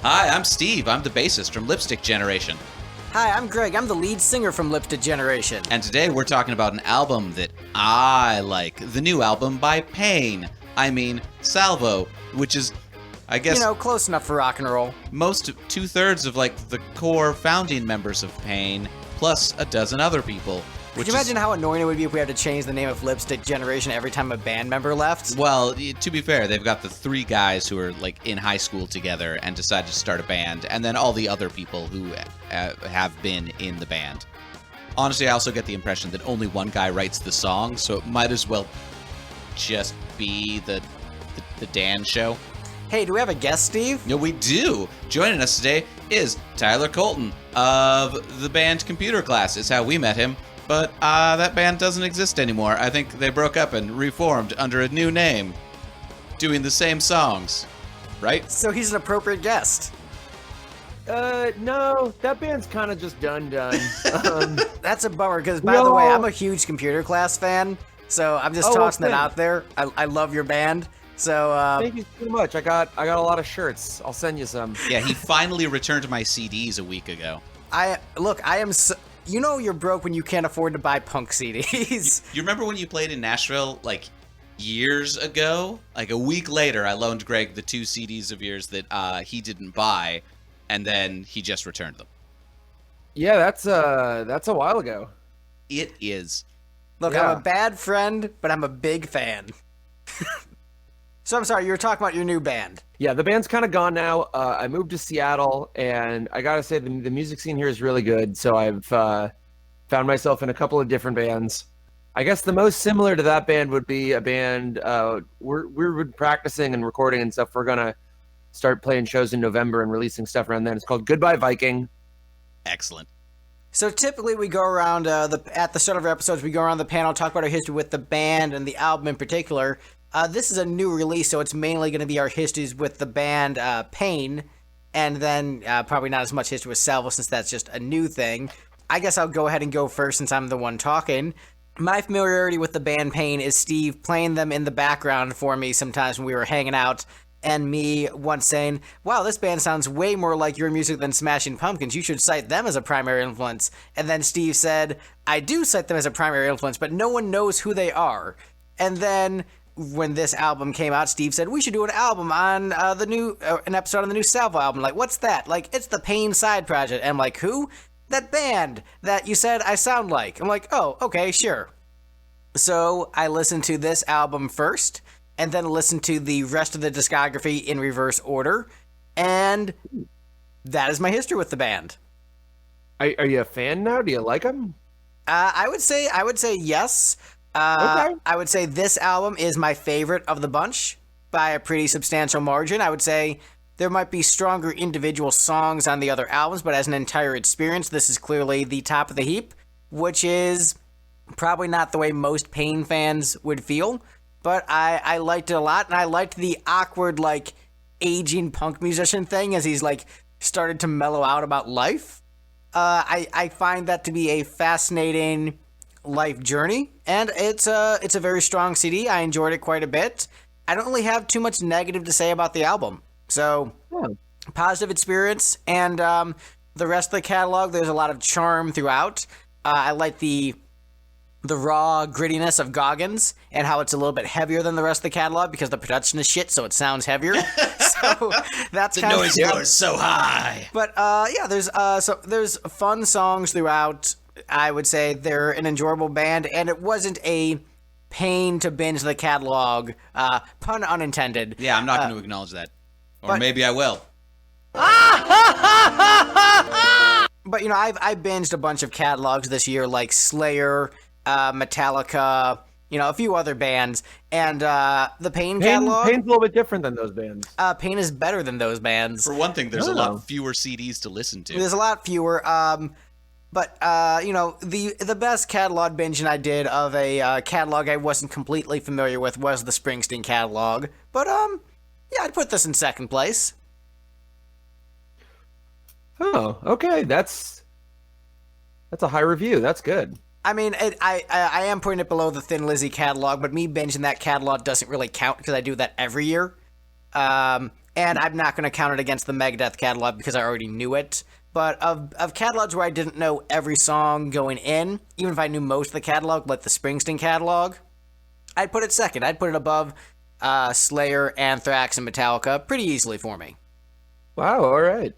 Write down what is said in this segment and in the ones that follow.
Hi, I'm Steve. I'm the bassist from Lipstick Generation. Hi, I'm Greg. I'm the lead singer from Lipstick Generation. And today we're talking about an album that I like. The new album by Pain. I mean, Salvo, which is, I guess... close enough for rock and roll. Two-thirds of, the core founding members of Pain, plus a dozen other people. Could you imagine how annoying it would be if we had to change the name of Lipstick Generation every time a band member left? Well, to be fair, they've got the three guys who are, in high school together and decided to start a band, and then all the other people who have been in the band. Honestly, I also get the impression that only one guy writes the song, so it might as well just be the Dan show. Hey, do we have a guest, Steve? No, we do. Joining us today is Tylr Colton of the band Computer Class. It's how we met him. But that band doesn't exist anymore. I think they broke up and reformed under a new name, doing the same songs, right? So he's an appropriate guest. No, that band's kind of just done. That's a bummer, because, by the way, I'm a huge Computer Class fan, so I'm just tossing it out there. I love your band, so... Thank you so much. I got a lot of shirts. I'll send you some. Yeah, he finally returned my CDs a week ago. I am... You know you're broke when you can't afford to buy punk CDs. You remember when you played in Nashville, years ago? A week later, I loaned Greg the 2 CDs of yours that he didn't buy, and then he just returned them. Yeah, that's a while ago. It is. Look, yeah. I'm a bad friend, but I'm a big fan. So I'm sorry, you were talking about your new band. Yeah, the band's kind of gone now. I moved to Seattle, and I gotta say the music scene here is really good. So I've found myself in a couple of different bands. I guess the most similar to that band would be a band we're practicing and recording and stuff. We're gonna start playing shows in November and releasing stuff around then. It's called Goodbye Viking. Excellent. So typically we go around at the start of our episodes, we go around the panel, talk about our history with the band and the album in particular. This is a new release, so it's mainly going to be our histories with the band Pain, and then probably not as much history with Salvo, since that's just a new thing. I guess I'll go ahead and go first, since I'm the one talking. My familiarity with the band Pain is Steve playing them in the background for me sometimes when we were hanging out, and me once saying, wow, this band sounds way more like your music than Smashing Pumpkins. You should cite them as a primary influence. And then Steve said, I do cite them as a primary influence, but no one knows who they are. And then... when this album came out, Steve said, we should do an album on an episode on the new Salvo album. What's that? It's the Pain side project. And I'm like, who? That band that you said I sound like. I'm like, oh, okay, sure. So I listened to this album first, and then listened to the rest of the discography in reverse order. And that is my history with the band. Are you a fan now? Do you like them? I would say yes. Okay. I would say this album is my favorite of the bunch by a pretty substantial margin. I would say there might be stronger individual songs on the other albums, but as an entire experience, this is clearly the top of the heap, which is probably not the way most Pain fans would feel, but I liked it a lot, and I liked the awkward, aging punk musician thing as he's, started to mellow out about life. I find that to be a fascinating... life journey, and it's a very strong CD. I enjoyed it quite a bit. I don't really have too much negative to say about the album, so positive experience. And the rest of the catalog, there's a lot of charm throughout. I like the raw grittiness of Goggins and how it's a little bit heavier than the rest of the catalog because the production is shit, so it sounds heavier. So that's the noise floor is so high. But there's fun songs throughout. I would say they're an enjoyable band, and it wasn't a pain to binge the catalog, pun unintended. Yeah, I'm not going to acknowledge that. Or maybe I will. But, I binged a bunch of catalogs this year, like Slayer, Metallica, a few other bands, and the Pain catalog... Pain's a little bit different than those bands. Pain is better than those bands. For one thing, there's a lot fewer CDs to listen to. There's a lot fewer, But, the best catalog binging I did of a catalog I wasn't completely familiar with was the Springsteen catalog. But, I'd put this in second place. Oh, okay. That's a high review. That's good. I mean, I am putting it below the Thin Lizzy catalog, but me binging that catalog doesn't really count because I do that every year. And I'm not going to count it against the Megadeth catalog because I already knew it. But of catalogs where I didn't know every song going in, even if I knew most of the catalog, like the Springsteen catalog, I'd put it second. I'd put it above Slayer, Anthrax, and Metallica pretty easily for me. Wow, all right.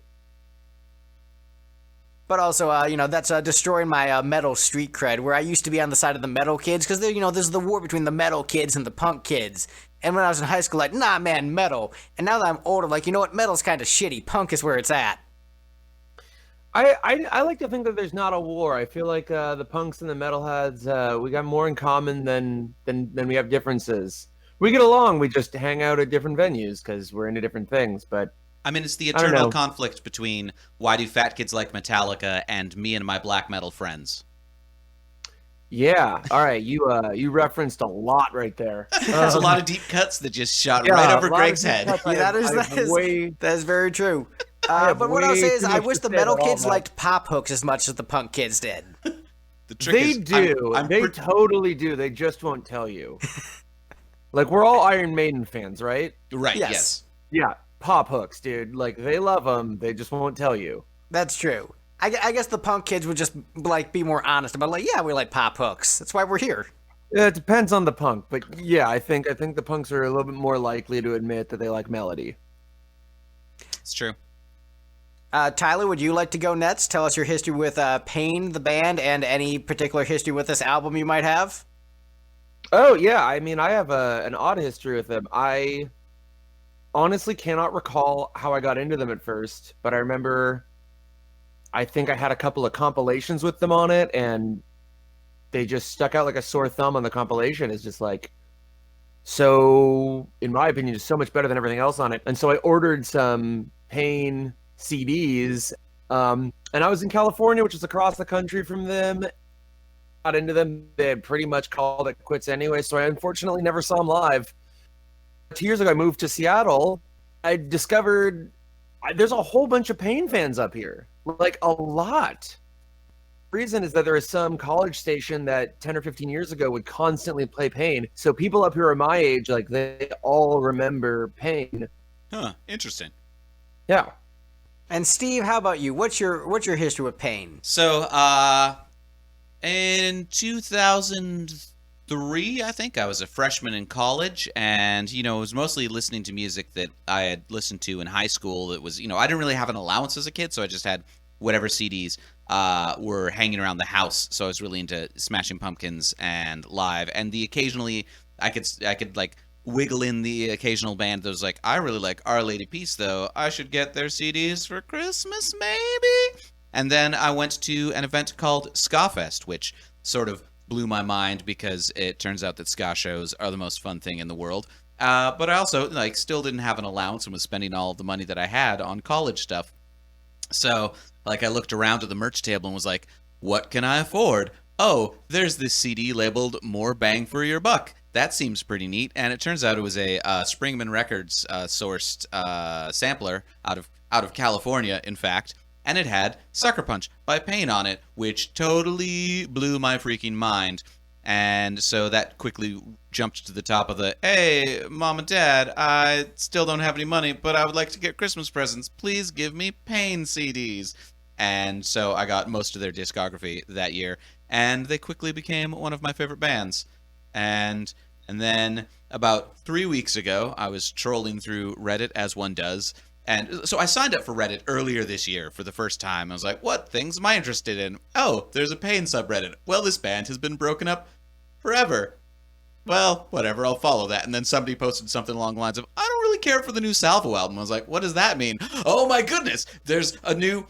But also, that's destroying my metal street cred, where I used to be on the side of the metal kids, because, there's the war between the metal kids and the punk kids. And when I was in high school, like, nah, man, metal. And now that I'm older, like, you know what, metal's kind of shitty. Punk is where it's at. I like to think that there's not a war. I feel like the punks and the metalheads, we got more in common than we have differences. We get along, we just hang out at different venues because we're into different things, but... I mean, it's the eternal conflict between why do fat kids like Metallica and me and my black metal friends. Yeah, all right, you referenced a lot right there. There's a lot of deep cuts that just shot right over Greg's head. Yeah, that is very true. But what I'll say is, I wish the metal kids liked pop hooks as much as the punk kids did. The trick they is, do. They totally do. They just won't tell you. Like, we're all Iron Maiden fans, right? Right, yes. Yeah, pop hooks, dude. Like, they love them. They just won't tell you. That's true. I guess the punk kids would just, like, be more honest about, like, yeah, we like pop hooks. That's why we're here. Yeah, it depends on the punk. But, yeah, I think the punks are a little bit more likely to admit that they like melody. It's true. Tyler, would you like to go next? Tell us your history with Pain, the band, and any particular history with this album you might have. Oh, yeah. I mean, I have an odd history with them. I honestly cannot recall how I got into them at first, but I remember I think I had a couple of compilations with them on it, and they just stuck out like a sore thumb on the compilation. It's just like, so, in my opinion, just so much better than everything else on it. And so I ordered some Pain CDs, and I was in California, which is across the country from them. Got into them, they had pretty much called it quits anyway, so I unfortunately never saw them live. 2 years ago, I moved to Seattle. I discovered there's a whole bunch of Pain fans up here, like a lot. The reason is that there is some college station that 10 or 15 years ago would constantly play Pain, so people up here are my age, like, they all remember Pain. Huh, interesting. Yeah. And Steve, how about you? What's your history with Pain? So, in 2003, I think, I was a freshman in college, and, it was mostly listening to music that I had listened to in high school. It was, I didn't really have an allowance as a kid, so I just had whatever CDs were hanging around the house. So I was really into Smashing Pumpkins and Live, and occasionally I could like wiggle in the occasional band that was like, I really like Our Lady Peace, though. I should get their CDs for Christmas, maybe? And then I went to an event called Ska Fest, which sort of blew my mind because it turns out that ska shows are the most fun thing in the world. But I also still didn't have an allowance and was spending all of the money that I had on college stuff. So I looked around at the merch table and was like, what can I afford? Oh, there's this CD labeled More Bang for Your Buck. That seems pretty neat. And it turns out it was a Springman Records sourced sampler out of California, in fact. And it had Sucker Punch by Pain on it, which totally blew my freaking mind. And so that quickly jumped to the top of the, hey, Mom and Dad, I still don't have any money, but I would like to get Christmas presents. Please give me Pain CDs. And so I got most of their discography that year, and they quickly became one of my favorite bands. And then about 3 weeks ago, I was trolling through Reddit, as one does. And so I signed up for Reddit earlier this year for the first time. I was like, what things am I interested in? Oh, there's a Pain subreddit. Well, this band has been broken up forever. Well, whatever, I'll follow that. And then somebody posted something along the lines of, I don't really care for the new Salvo album. I was like, what does that mean? Oh my goodness, there's a new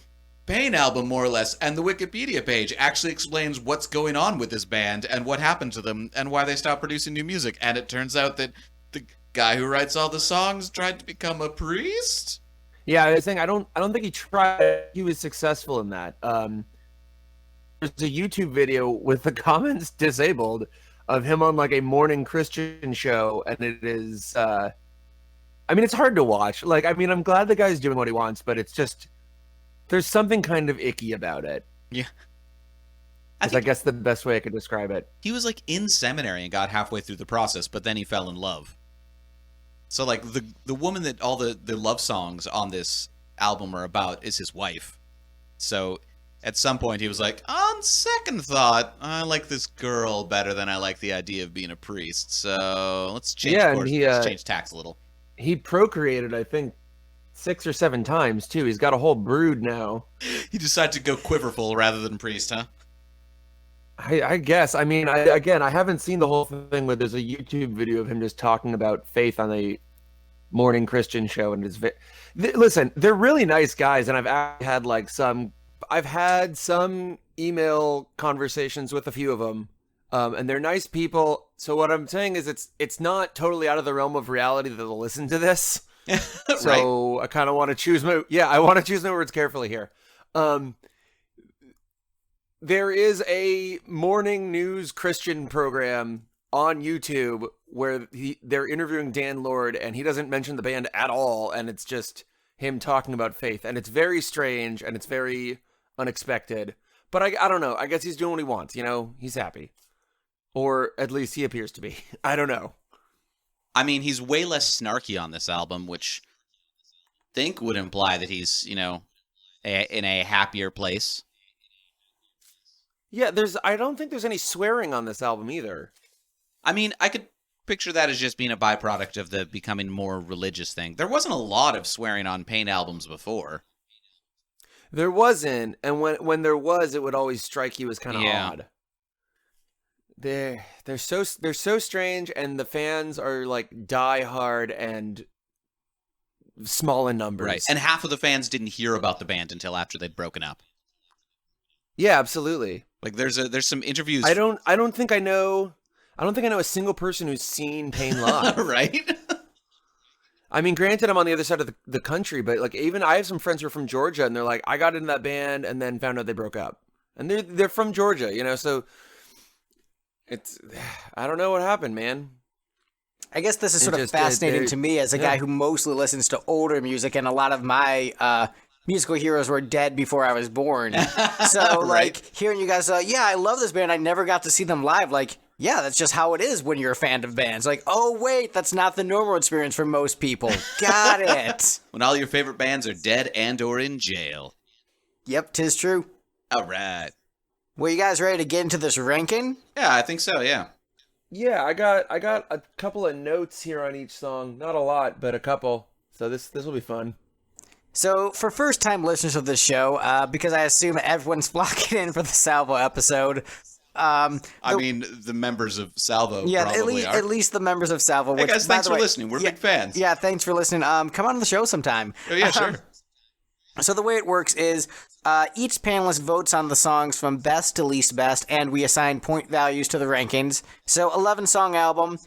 Pain album, more or less, and the Wikipedia page actually explains what's going on with this band and what happened to them and why they stopped producing new music. And it turns out that the guy who writes all the songs tried to become a priest? Yeah, I was saying I don't think he tried. He was successful in that. There's a YouTube video with the comments disabled of him on a morning Christian show, and it is it's hard to watch. I'm glad the guy's doing what he wants, but it's just there's something kind of icky about it. Yeah. I guess the best way I could describe it. He was in seminary and got halfway through the process, but then he fell in love. So like the woman that all the love songs on this album are about is his wife. So at some point he was like, on second thought, I like this girl better than I like the idea of being a priest. So let's change course. Let's change tacks a little. He procreated, I think, 6 or 7 times too. He's got a whole brood now. He decided to go quiverful rather than priest, huh? I guess. I mean, I haven't seen the whole thing, but there's a YouTube video of him just talking about faith on the morning Christian show, and listen, they're really nice guys, and I've had some email conversations with a few of them, and they're nice people. So what I'm saying is, it's not totally out of the realm of reality that they'll listen to this. So right. I kind of want to choose my words carefully here. There is a morning news Christian program on YouTube where they're interviewing Dan Lord, and he doesn't mention the band at all, and it's just him talking about faith, and it's very strange, and it's very unexpected. But I don't know. I guess he's doing what he wants, He's happy. Or at least he appears to be. I don't know. I mean, he's way less snarky on this album, which I think would imply that he's, in a happier place. Yeah, I don't think there's any swearing on this album either. I mean, I could picture that as just being a byproduct of the becoming more religious thing. There wasn't a lot of swearing on Pain albums before. There wasn't, and when there was, it would always strike you as kind of odd. They're so strange, and the fans are like die hard and small in numbers. Right, and half of the fans didn't hear about the band until after they'd broken up. Yeah, absolutely. Like there's some interviews. I don't think I know a single person who's seen Pain live. Right? I mean, granted, I'm on the other side of the country, but like even I have some friends who are from Georgia, and they're like, I got into that band and then found out they broke up, and they're from Georgia, So I don't know what happened, man. I guess this is sort of fascinating to me as a guy who mostly listens to older music, and a lot of my musical heroes were dead before I was born. So, right. Hearing you guys, I love this band. I never got to see them live. Yeah, that's just how it is when you're a fan of bands. Oh, wait, that's not the normal experience for most people. Got it. When all your favorite bands are dead and or in jail. Yep, 'tis true. All right. Well, you guys ready to get into this ranking? Yeah, I think so, yeah. Yeah, I got a couple of notes here on each song. Not a lot, but a couple. So this will be fun. So, for first-time listeners of this show, because I assume everyone's flocking in for the Salvo episode... the members of Salvo probably are. At least the members of Salvo. Hey guys, thanks for listening. We're big fans. Yeah, thanks for listening. Come on the show sometime. Oh, yeah, sure. So the way it works is each panelist votes on the songs from best to least best, and we assign point values to the rankings. So 11-song album,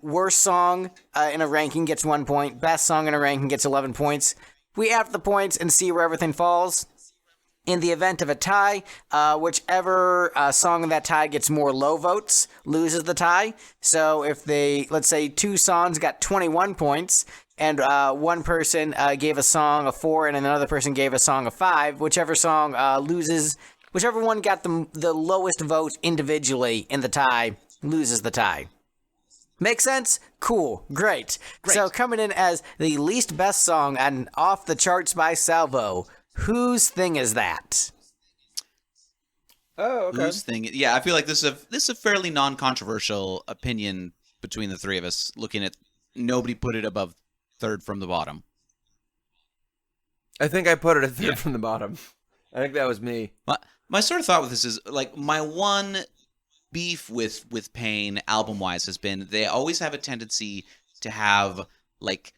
worst song in a ranking gets 1 point, best song in a ranking gets 11 points. We add the points and see where everything falls. In the event of a tie, whichever song in that tie gets more low votes loses the tie. So if let's say 2 songs got 21 points, and one person gave a song a 4 and another person gave a song a 5, whichever song loses, whichever one got the lowest vote individually in the tie loses the tie. Make sense? Cool. Great. So coming in as the least best song and Off the Charts by Salvo, whose thing is that? Oh, okay. Whose thing? Yeah, I feel like this is a fairly non-controversial opinion between the three of us. Looking at nobody put it above third from the bottom. I think I put it at third from the bottom. I think that was me. My sort of thought with this is like my one beef with Pain album-wise has been they always have a tendency to have like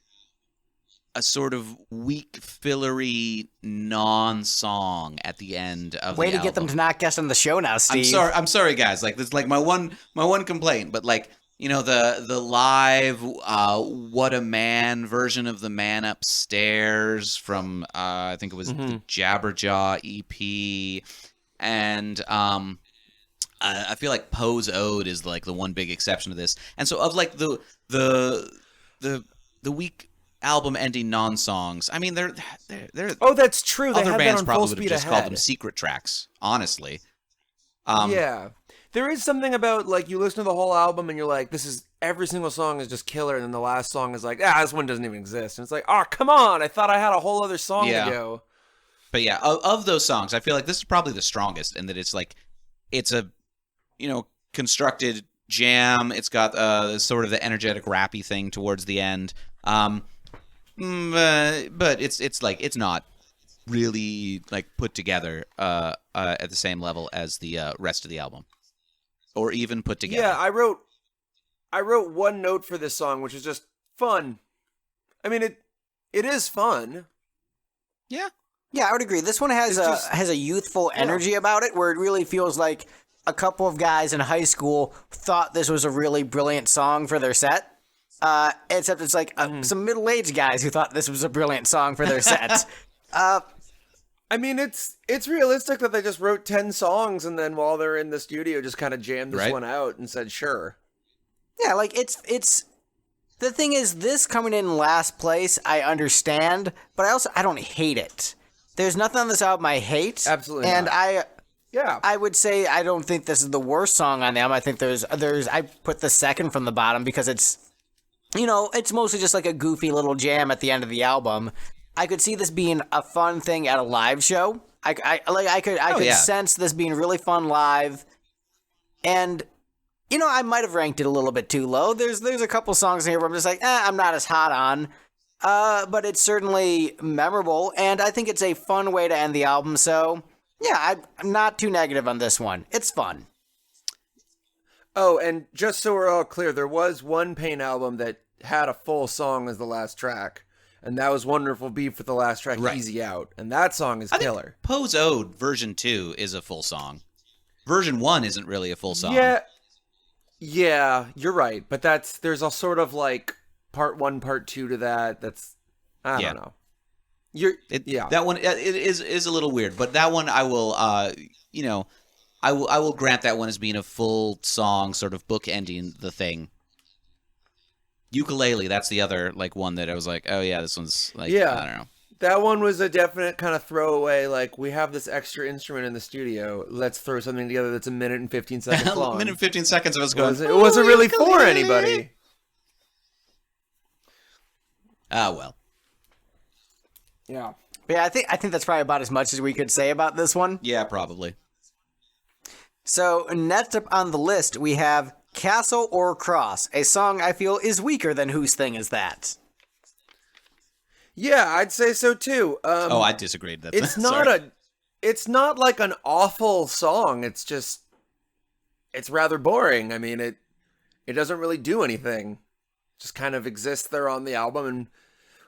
a sort of weak, fillery non-song at the end of the album. Way to get them to not guest on the show now, Steve. I'm sorry, guys. Like this, is like my one complaint. But like the live "What a Man" version of "The Man Upstairs" from I think it was the Jabberjaw EP, and I feel like Poe's Ode is like the one big exception to this. And so of like the weak album ending non-songs. I mean, they're oh, that's true. They other had bands that on probably Full would have Speed just Ahead. called them secret tracks, honestly. Yeah. There is something about, like, you listen to the whole album and you're like, every single song is just killer, and then the last song is like, this one doesn't even exist. And it's like, oh, come on, I thought I had a whole other song to go. But yeah, of those songs, I feel like this is probably the strongest in that it's like, it's a, constructed jam. It's got sort of the energetic rappy thing towards the end. But it's like, it's not really like put together at the same level as the rest of the album, or even put together. Yeah, I wrote one note for this song, which is just fun. I mean, it is fun. Yeah. Yeah, I would agree. This one has a youthful energy about it, where it really feels like a couple of guys in high school thought this was a really brilliant song for their set. Except it's like some middle-aged guys who thought this was a brilliant song for their set. I mean, it's realistic that they just wrote 10 songs and then while they're in the studio just kind of jammed this one out and said, sure. Yeah, like it's the thing is, this coming in last place, I understand, but I don't hate it. There's nothing on this album I hate. Absolutely and not. I would say I don't think this is the worst song on the album. I think I put the second from the bottom because it's mostly just like a goofy little jam at the end of the album. I could see this being a fun thing at a live show. I could sense this being really fun live. And I might have ranked it a little bit too low. There's a couple songs in here where I'm just like, I'm not as hot on. But it's certainly memorable, and I think it's a fun way to end the album. So, yeah, I'm not too negative on this one. It's fun. Oh, and just so we're all clear, there was one Pain album that had a full song as the last track, and that was Wonderful Beef with the last track, Easy Out, and that song is killer. Poe's Ode version 2 is a full song. Version 1 isn't really a full song. Yeah, you're right, but there's a sort of like part 1, part 2 to that. That's I don't know. That one it is a little weird, but that one I will I will grant that one as being a full song, sort of bookending the thing. Ukulele, that's the other like one that I was like, oh yeah, this one's like I don't know. That one was a definite kind of throwaway, like, we have this extra instrument in the studio, let's throw something together that's a minute and 15 seconds long. A minute and 15 seconds of us going, it wasn't really for anybody. Ah, well. Yeah. But yeah, I think that's probably about as much as we could say about this one. Yeah, probably. So, next up on the list, we have Castle or Cross, a song I feel is weaker than Whose Thing Is That? Yeah, I'd say so too. I disagreed. It's not like an awful song. It's just, it's rather boring. I mean, it doesn't really do anything. Just kind of exists there on the album. And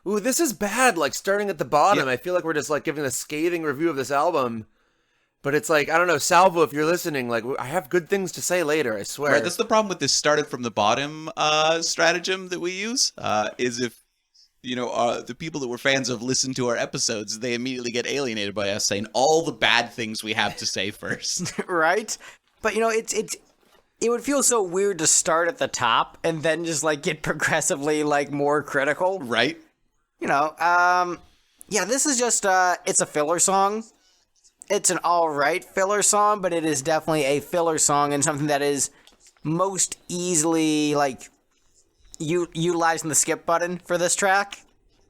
ooh, this is bad. Like, starting at the bottom, I feel like we're just like giving a scathing review of this album. But it's like, I don't know, Salvo, if you're listening, like, I have good things to say later, I swear. Right, that's the problem with this started from the bottom stratagem that we use, is if, the people that were fans of listen to our episodes, they immediately get alienated by us saying all the bad things we have to say first. Right? But, it would feel so weird to start at the top and then just, like, get progressively, like, more critical. Right. This is just, it's a filler song. It's an alright filler song, but it is definitely a filler song and something that is most easily, like, utilizing the skip button for this track.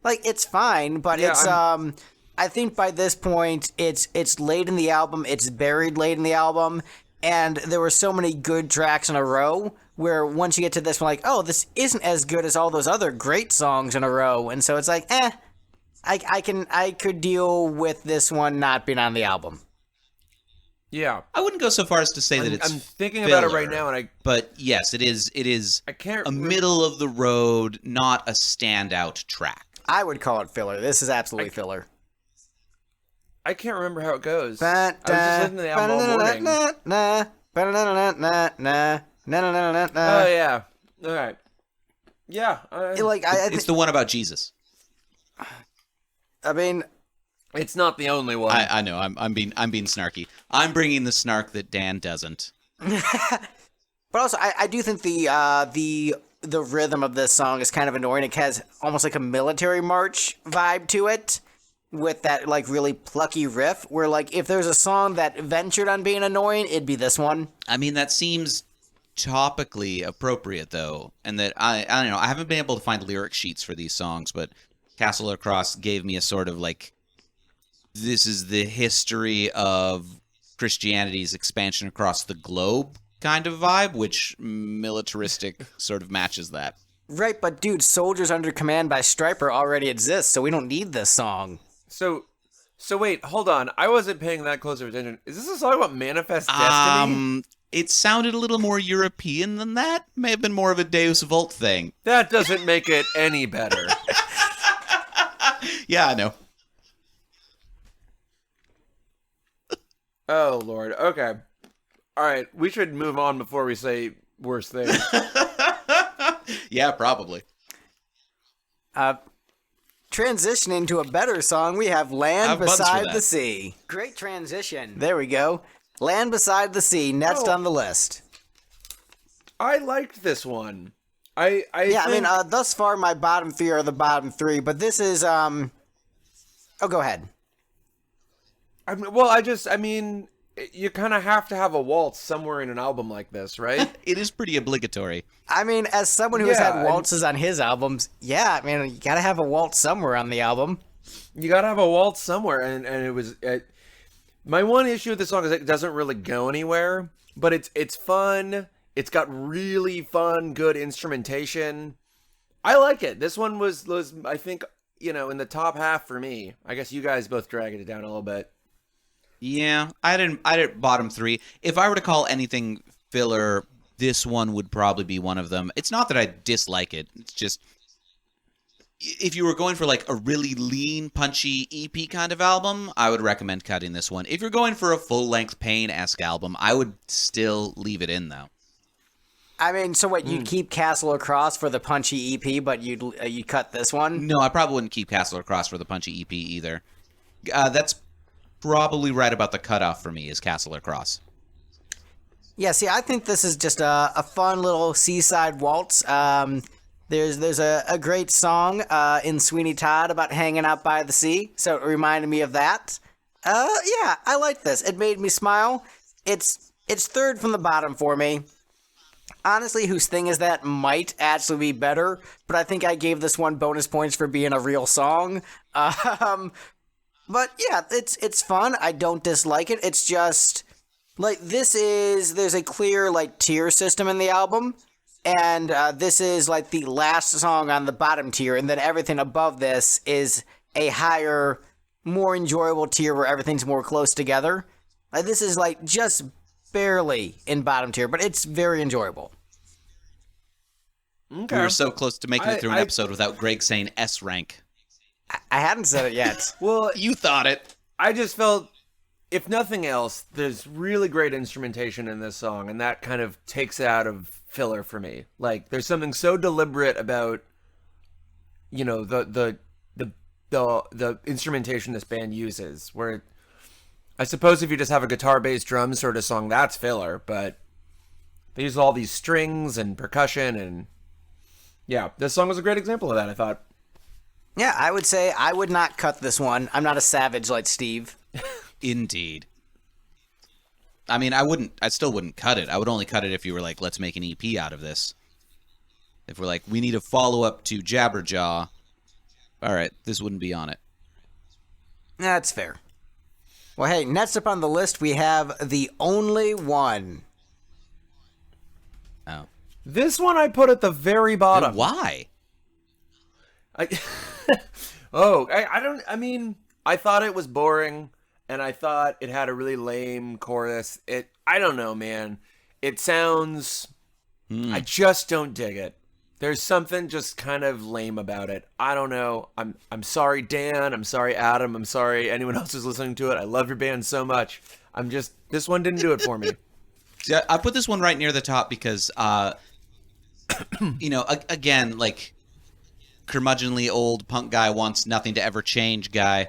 Like, it's fine, but I think by this point, it's late in the album, it's buried late in the album, and there were so many good tracks in a row, where once you get to this one, like, oh, this isn't as good as all those other great songs in a row, and so it's like, I could deal with this one not being on the album. Yeah, I wouldn't go so far as to say that it's. I'm thinking filler, about it right now, but yes, it is. It is middle of the road, not a standout track. I would call it filler. This is absolutely filler. I can't remember how it goes. I was just listening to the album all morning. Oh yeah, all right. Yeah, it's the one about Jesus. I mean, it's not the only one. I know. I'm being snarky. I'm bringing the snark that Dan doesn't. But also, I do think the rhythm of this song is kind of annoying. It has almost like a military march vibe to it, with that like really plucky riff. Where like if there's a song that ventured on being annoying, it'd be this one. I mean, that seems topically appropriate though, and that I don't know. I haven't been able to find lyric sheets for these songs, but Castle Across gave me a sort of like, this is the history of Christianity's expansion across the globe kind of vibe, which militaristic sort of matches that. Right, but dude, Soldiers Under Command by Stryper already exists, so we don't need this song. So wait, hold on. I wasn't paying that close of attention. Is this a song about Manifest Destiny? It sounded a little more European than that. May have been more of a Deus Vult thing. That doesn't make it any better. Yeah, I know. Oh, Lord. Okay. All right. We should move on before we say worse things. Yeah, probably. Transitioning to a better song, we have Land Have buttons for Beside that. the Sea. Great transition. There we go. Land Beside the Sea, next on the list. I liked this one. I mean, thus far my bottom three are the bottom three, but this is, Oh, go ahead. I mean, you kind of have to have a waltz somewhere in an album like this, right? It is pretty obligatory. I mean, as someone who has had waltzes on his albums, yeah, man, you gotta have a waltz somewhere on the album. You gotta have a waltz somewhere, and it was... my one issue with this song is it doesn't really go anywhere, but it's fun. It's got really fun, good instrumentation. I like it. This one was I think, in the top half for me. I guess you guys both dragged it down a little bit. Yeah, I didn't bottom three. If I were to call anything filler, this one would probably be one of them. It's not that I dislike it. It's just, if you were going for like a really lean, punchy EP kind of album, I would recommend cutting this one. If you're going for a full-length Pain-esque album, I would still leave it in, though. I mean, so what, you'd keep Castle Across for the punchy EP, but you'd cut this one? No, I probably wouldn't keep Castle Across for the punchy EP either. That's probably right about the cutoff for me, is Castle Across. Yeah, see, I think this is just a fun little seaside waltz. There's a great song in Sweeney Todd about hanging out by the sea, so it reminded me of that. Yeah, I like this. It made me smile. It's third from the bottom for me. Honestly, Whose Thing Is That might actually be better, but I think I gave this one bonus points for being a real song. But yeah, it's fun. I don't dislike it. It's just like there's a clear like tier system in the album, and this is like the last song on the bottom tier, and then everything above this is a higher, more enjoyable tier where everything's more close together. Like this is like just barely in bottom tier, but it's very enjoyable. Okay. We were so close to making it through an episode without Greg saying S rank. I hadn't said it yet. Well, You thought it. I just felt, if nothing else, there's really great instrumentation in this song, and that kind of takes it out of filler for me. Like, there's something so deliberate about, the instrumentation this band uses, where I suppose if you just have a guitar, bass, drum sort of song, that's filler, but they use all these strings and percussion, and yeah, this song was a great example of that, I thought. Yeah, I would say I would not cut this one. I'm not a savage like Steve. Indeed. I mean, I still wouldn't cut it. I would only cut it if you were like, let's make an EP out of this. If we're like, we need a follow-up to Jabberjaw, all right, this wouldn't be on it. That's fair. Well, hey, next up on the list, we have The Only One. Oh. This one I put at the very bottom. Why? I thought it was boring, and I thought it had a really lame chorus. I don't know, man. It sounds, I just don't dig it. There's something just kind of lame about it. I don't know. I'm sorry, Dan. I'm sorry, Adam. I'm sorry anyone else who's listening to it. I love your band so much. This one didn't do it for me. Yeah, I put this one right near the top because, again, like, curmudgeonly old punk guy wants nothing to ever change guy.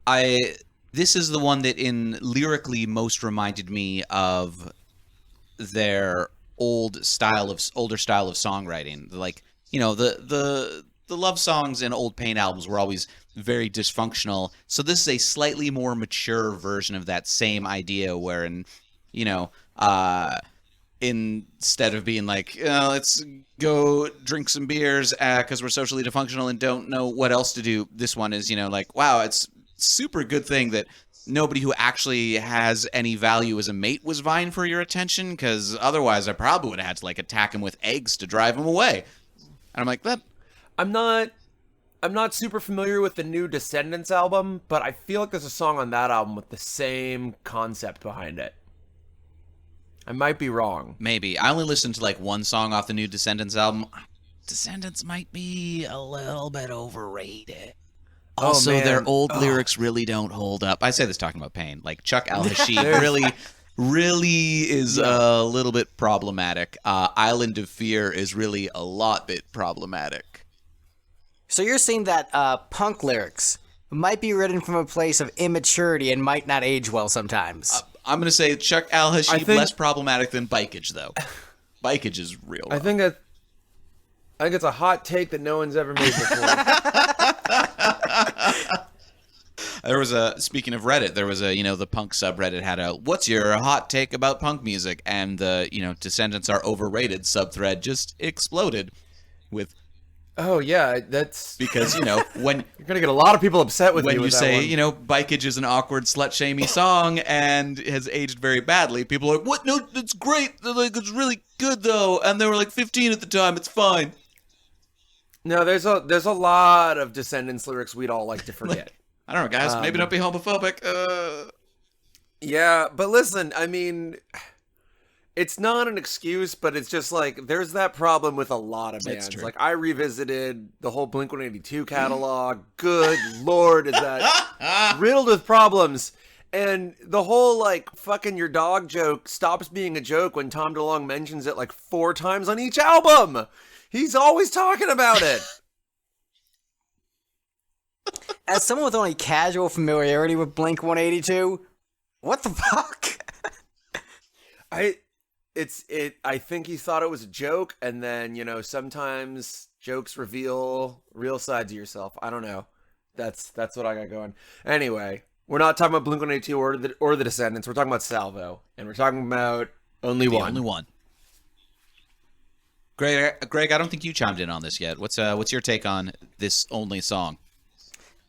This is the one that lyrically most reminded me of their older style of songwriting. Like, the the love songs in old Pain albums were always very dysfunctional. So this is a slightly more mature version of that same idea, wherein, you know, instead of being like, let's go drink some beers because we're socially dysfunctional and don't know what else to do, this one is, like, wow, it's super good thing that nobody who actually has any value as a mate was vying for your attention, because otherwise I probably would have had to, like, attack him with eggs to drive him away. And I'm like, that... I'm not super familiar with the new Descendants album, but I feel like there's a song on that album with the same concept behind it. I might be wrong. Maybe. I only listened to, like, one song off the new Descendants album. Descendants might be a little bit overrated. Also, their old lyrics really don't hold up. I say this talking about Pain. Like, Chuck Al-Hasheed really is a little bit problematic. Island of Fear is really a lot bit problematic. So you're saying that punk lyrics might be written from a place of immaturity and might not age well sometimes. I'm going to say Chuck Al-Hasheed less problematic than Bikeage, though. Bikeage is real rough. I think it's a hot take that no one's ever made before. There was speaking of Reddit, there was the punk subreddit had a, what's your hot take about punk music? And the, Descendants are overrated subthread just exploded with, oh yeah, that's because, when you're going to get a lot of people upset with when you you with say, that one. Bikeage is an awkward slut-shamey song and has aged very badly. People are like, what? No, it's great. They're like, it's really good though. And they were like 15 at the time. It's fine. No, there's a lot of Descendants lyrics we'd all like to forget. I don't know, guys. Maybe don't be homophobic. Yeah, but listen, I mean, it's not an excuse, but it's just like there's that problem with a lot of bands. Like I revisited the whole Blink-182 catalog. Good Lord, is that riddled with problems. And the whole like fucking your dog joke stops being a joke when Tom DeLonge mentions it like 4 times on each album. He's always talking about it. As someone with only casual familiarity with Blink-182, what the fuck? I think he thought it was a joke, and then, sometimes jokes reveal real sides of yourself. I don't know. That's what I got going. Anyway, we're not talking about Blink-182 or the Descendants. We're talking about Salvo, and we're talking about Only One. Only One. Greg, I don't think you chimed in on this yet. What's your take on this only song?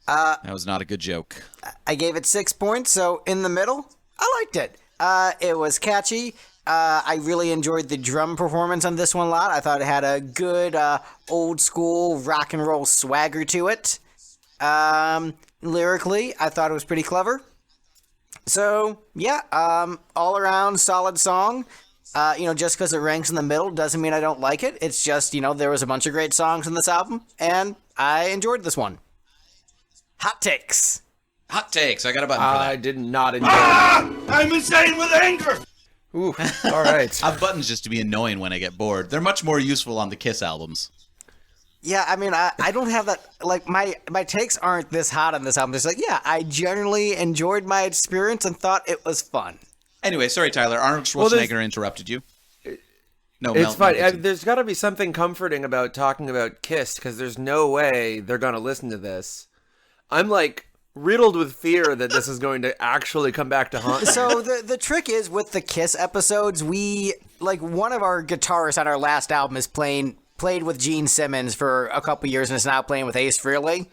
That was not a good joke. I gave it 6 points, so in the middle, I liked it. It was catchy. I really enjoyed the drum performance on this one a lot. I thought it had a good old school rock and roll swagger to it. Lyrically, I thought it was pretty clever. So, yeah, all around solid song. Just because it ranks in the middle doesn't mean I don't like it. It's just, there was a bunch of great songs in this album, and I enjoyed this one. Hot takes. Hot takes. I got a button for that. I did not enjoy it. I'm insane with anger! Ooh, all right. I have buttons just to be annoying when I get bored. They're much more useful on the Kiss albums. Yeah, I mean, I don't have that, like, my takes aren't this hot on this album. It's like, yeah, I generally enjoyed my experience and thought it was fun. Anyway, sorry, Tyler. Arnold Schwarzenegger interrupted you. No, it's fine. There's got to be something comforting about talking about Kiss, because there's no way they're going to listen to this. I'm, like, riddled with fear that this is going to actually come back to haunt me. So the trick is with the Kiss episodes, one of our guitarists on our last album is played with Gene Simmons for a couple years and is now playing with Ace Frehley.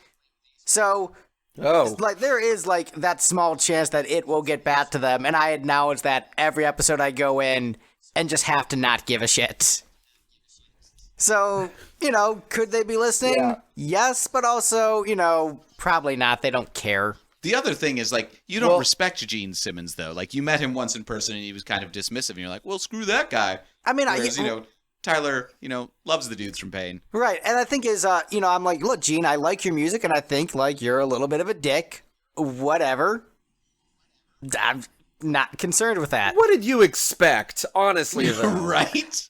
So, there is, that small chance that it will get back to them, and I acknowledge that every episode I go in and just have to not give a shit. So, could they be listening? Yeah. Yes, but also, probably not. They don't care. The other thing is, you don't respect Gene Simmons, though. You met him once in person and he was kind of dismissive, and you're like, well, screw that guy. I mean, whereas, Tyler, loves the dudes from Pain. Right, and I think I'm like, look, Gene, I like your music, and I think, you're a little bit of a dick. Whatever. I'm not concerned with that. What did you expect, honestly, though? Right?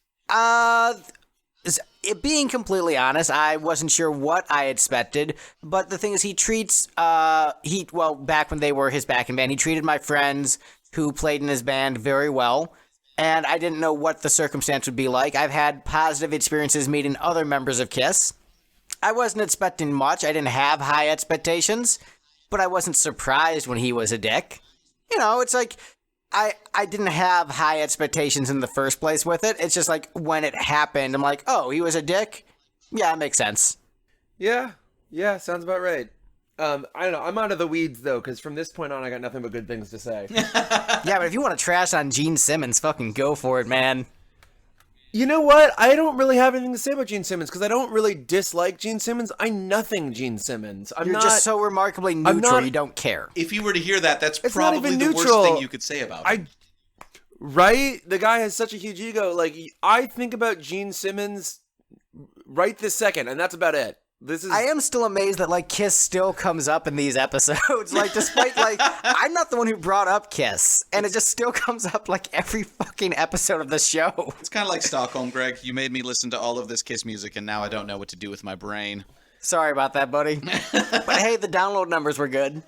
Being completely honest, I wasn't sure what I expected, but the thing is, he treats, back when they were his backing band, he treated my friends who played in his band very well, and I didn't know what the circumstance would be like. I've had positive experiences meeting other members of Kiss, I wasn't expecting much. I didn't have high expectations, but I wasn't surprised when he was a dick. You know, it's like I didn't have high expectations in the first place with it. It's just like when it happened, I'm like, oh, he was a dick? Yeah, it makes sense. Yeah, sounds about right. I don't know. I'm out of the weeds, though, because from this point on, I got nothing but good things to say. Yeah, but if you want to trash on Gene Simmons, fucking go for it, man. You know what? I don't really have anything to say about Gene Simmons, because I don't really dislike Gene Simmons. I nothing Gene Simmons. You're just so remarkably neutral, you don't care. If you were to hear that, that's It's not probably even the neutral. worst thing you could say about him. Right? The guy has such a huge ego. Like, I think about Gene Simmons right this second, and that's about it. I am still amazed that, like, Kiss still comes up in these episodes. Like, despite, like, I'm not the one who brought up Kiss, and it just still comes up, like, every fucking episode of the show. It's kind of like Stockholm, Greg. You made me listen to all of this Kiss music, and now I don't know what to do with my brain. Sorry about that, buddy. But hey, the download numbers were good.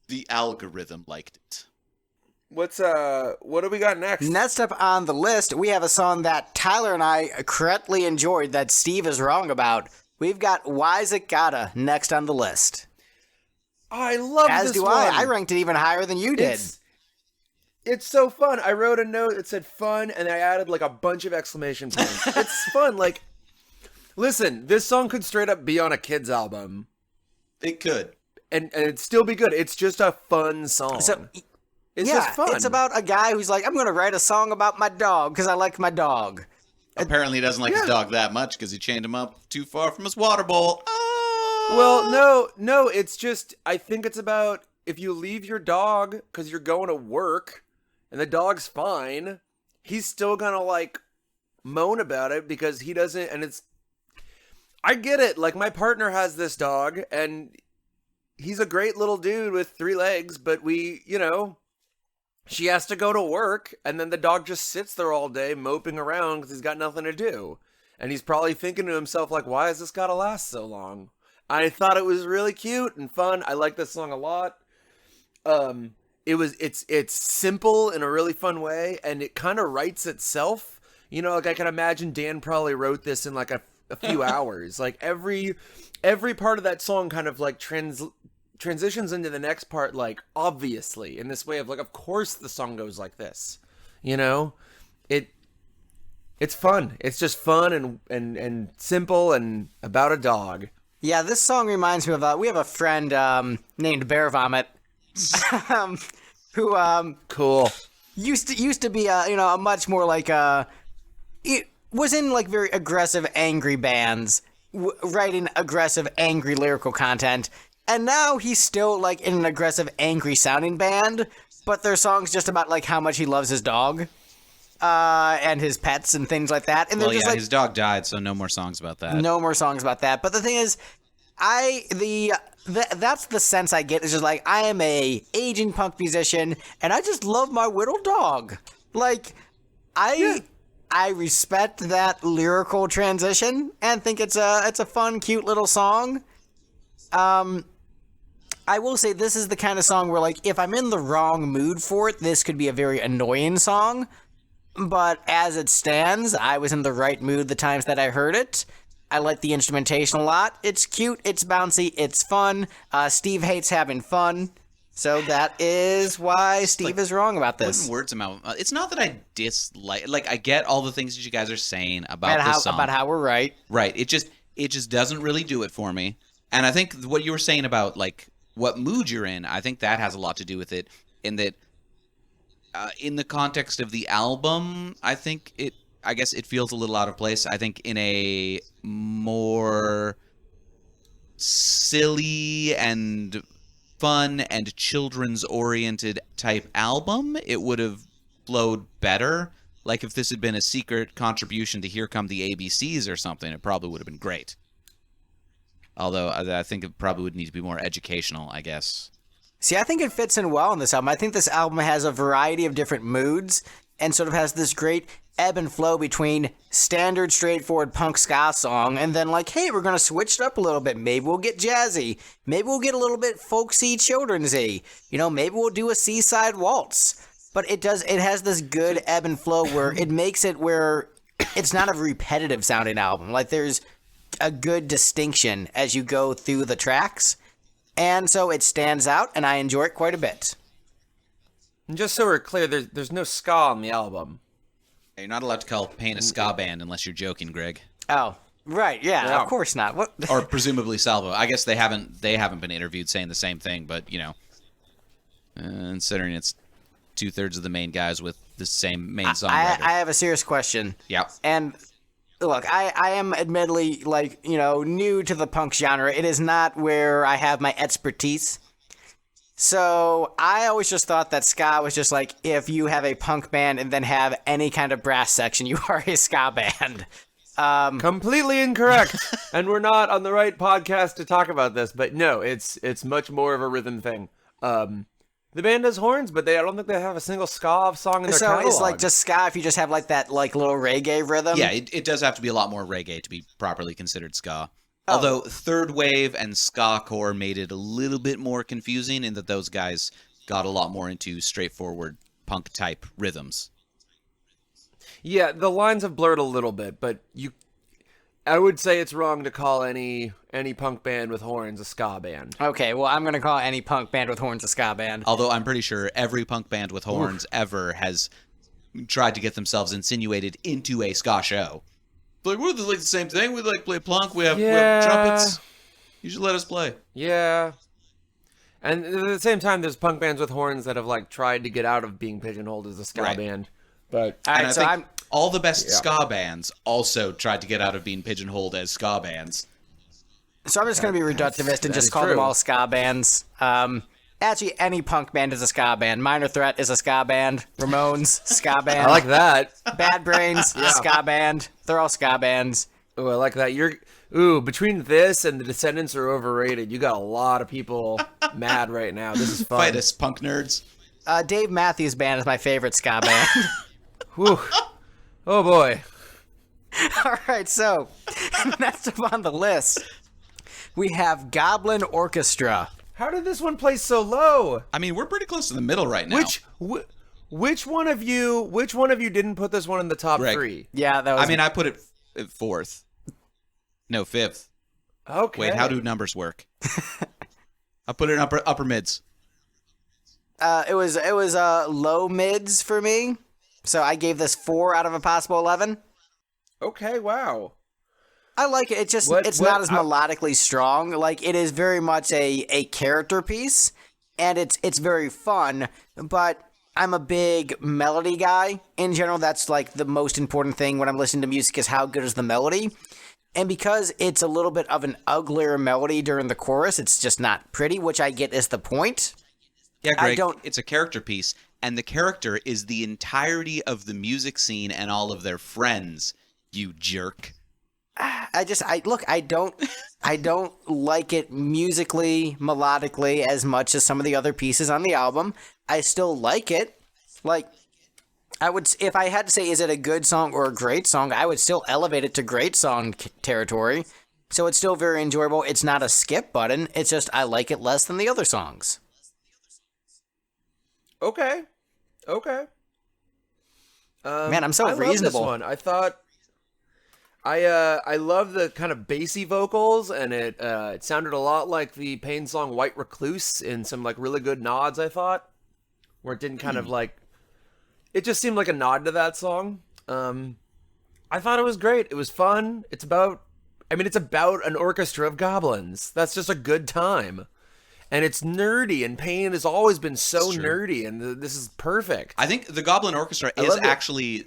The algorithm liked it. What do we got next? Next up on the list, we have a song that Tyler and I correctly enjoyed that Steve is wrong about. We've got Why's It Gotta next on the list. I love As this do one. I. I ranked it even higher than you did. It's so fun. I wrote a note that said fun, and I added like a bunch of exclamation points. It's fun. Like, listen, this song could straight up be on a kid's album. It could. And it'd still be good. It's just a fun song. It's just fun. It's about a guy who's like, I'm going to write a song about my dog because I like my dog. Apparently he doesn't like his dog that much because he chained him up too far from his water bowl. Well, no, it's just, I think it's about if you leave your dog because you're going to work and the dog's fine, he's still going to like moan about it because he doesn't, and I get it. Like, my partner has this dog and he's a great little dude with 3 legs, but she has to go to work, and then the dog just sits there all day moping around because he's got nothing to do. And he's probably thinking to himself, like, why has this got to last so long? I thought it was really cute and fun. I like this song a lot. It's simple in a really fun way, and it kind of writes itself. You know, like, I can imagine Dan probably wrote this in like a few hours. Like, every part of that song kind of like transitions into the next part, like, obviously, in this way of like, of course the song goes like this, you know. It's fun. It's just fun and simple and about a dog. Yeah, this song reminds me of we have a friend named Bear Vomit who cool used to be a much more like it was in like very aggressive angry bands writing aggressive angry lyrical content. And now he's still, like, in an aggressive, angry-sounding band, but their song's just about, like, how much he loves his dog, and his pets and things like that. And well, just, yeah, like, his dog died, so no more songs about that. No more songs about that. But the thing is, that's the sense I get. Is just, like, I am a aging punk musician, and I just love my whittled dog. Like, I respect that lyrical transition, and think it's a fun, cute little song. I will say this is the kind of song where, like, if I'm in the wrong mood for it, this could be a very annoying song. But as it stands, I was in the right mood the times that I heard it. I like the instrumentation a lot. It's cute, it's bouncy, it's fun. Steve hates having fun. So that is why Steve is wrong about this. Putting words in my mouth. It's not that I dislike. Like, I get all the things that you guys are saying about this song. About how we're right. Right. It just doesn't really do it for me. And I think what you were saying about, like, what mood you're in, I think that has a lot to do with it. In that, in the context of the album, I guess it feels a little out of place. I think in a more silly and fun and children's-oriented type album, it would have flowed better. Like, if this had been a secret contribution to Here Come the ABCs or something, it probably would have been great. Although I think it probably would need to be more educational, I guess. See, I think it fits in well in this album. I think this album has a variety of different moods and sort of has this great ebb and flow between standard, straightforward punk ska song and then, like, hey, we're going to switch it up a little bit. Maybe we'll get jazzy. Maybe we'll get a little bit folksy, children's-y. You know, maybe we'll do a seaside waltz. But it has this good ebb and flow where it makes it where it's not a repetitive sounding album. Like there's a good distinction as you go through the tracks, and so it stands out, and I enjoy it quite a bit. And just so we're clear, there's no ska on the album. You're not allowed to call Pain a ska band unless you're joking, Greg. Oh, right, yeah, Yeah. of course not. What? Or presumably Salvo. I guess they haven't been interviewed saying the same thing, but considering it's 2/3 of the main guys with the same main songwriter. I have a serious question. Yep. And look, I am admittedly new to the punk genre. It is not where I have my expertise. So I always just thought that ska was just like if you have a punk band and then have any kind of brass section, you are a ska band. Completely incorrect. And we're not on the right podcast to talk about this, but no, it's much more of a rhythm thing. The band has horns, but I don't think they have a single ska song in their catalog. So it's like just ska if you just have like that little reggae rhythm? Yeah, it does have to be a lot more reggae to be properly considered ska. Although third wave and ska core made it a little bit more confusing in that those guys got a lot more into straightforward punk type rhythms. Yeah, the lines have blurred a little bit, but I would say it's wrong to call any punk band with horns a ska band. Okay, well, I'm going to call any punk band with horns a ska band. Although I'm pretty sure every punk band with horns ever has tried to get themselves insinuated into a ska show. Like, we're like the same thing. We play punk. We have trumpets. You should let us play. Yeah. And at the same time, there's punk bands with horns that have tried to get out of being pigeonholed as a ska band. But all right, I think all the best ska bands also tried to get out of being pigeonholed as ska bands. So I'm just going to be reductivist and just call them all ska bands. Actually, any punk band is a ska band. Minor Threat is a ska band. Ramones, ska band. I like that. Bad Brains, ska band. They're all ska bands. Oh, I like that. Between this and the Descendants are overrated. You got a lot of people mad right now. This is fun. Fight us, punk nerds. Dave Matthews Band is my favorite ska band. Whew. Oh boy. All right, so next up on the list, we have Goblin Orchestra. How did this one place so low? I mean, we're pretty close to the middle right now. Which one of you didn't put this one in the top Greg. 3? Yeah, that was. I mean, I put it fourth. No, fifth. Okay. Wait, how do numbers work? I put it in upper mids. It was low mids for me. So I gave this 4 out of a possible 11. Okay, wow. I like it. It's not as melodically strong. Like, it is very much a character piece, and it's very fun, but I'm a big melody guy. In general, that's like the most important thing when I'm listening to music is how good is the melody. And because it's a little bit of an uglier melody during the chorus, it's just not pretty, which I get is the point. Yeah, Greg, it's a character piece, and the character is the entirety of the music scene and all of their friends, you jerk. I don't like it musically, melodically as much as some of the other pieces on the album. I still like it. Like, if I had to say, is it a good song or a great song, I would still elevate it to great song territory. So it's still very enjoyable. It's not a skip button. It's just I like it less than the other songs. Okay. Man, I'm so I reasonable. love this one. I thought I love the kind of bassy vocals, and it sounded a lot like the Pain song "White Recluse" in some really good nods. I thought, where it didn't kind of it just seemed like a nod to that song. I thought it was great. It was fun. It's about an orchestra of goblins. That's just a good time. And it's nerdy, and Pain has always been so nerdy, and this is perfect. I think the Goblin Orchestra is actually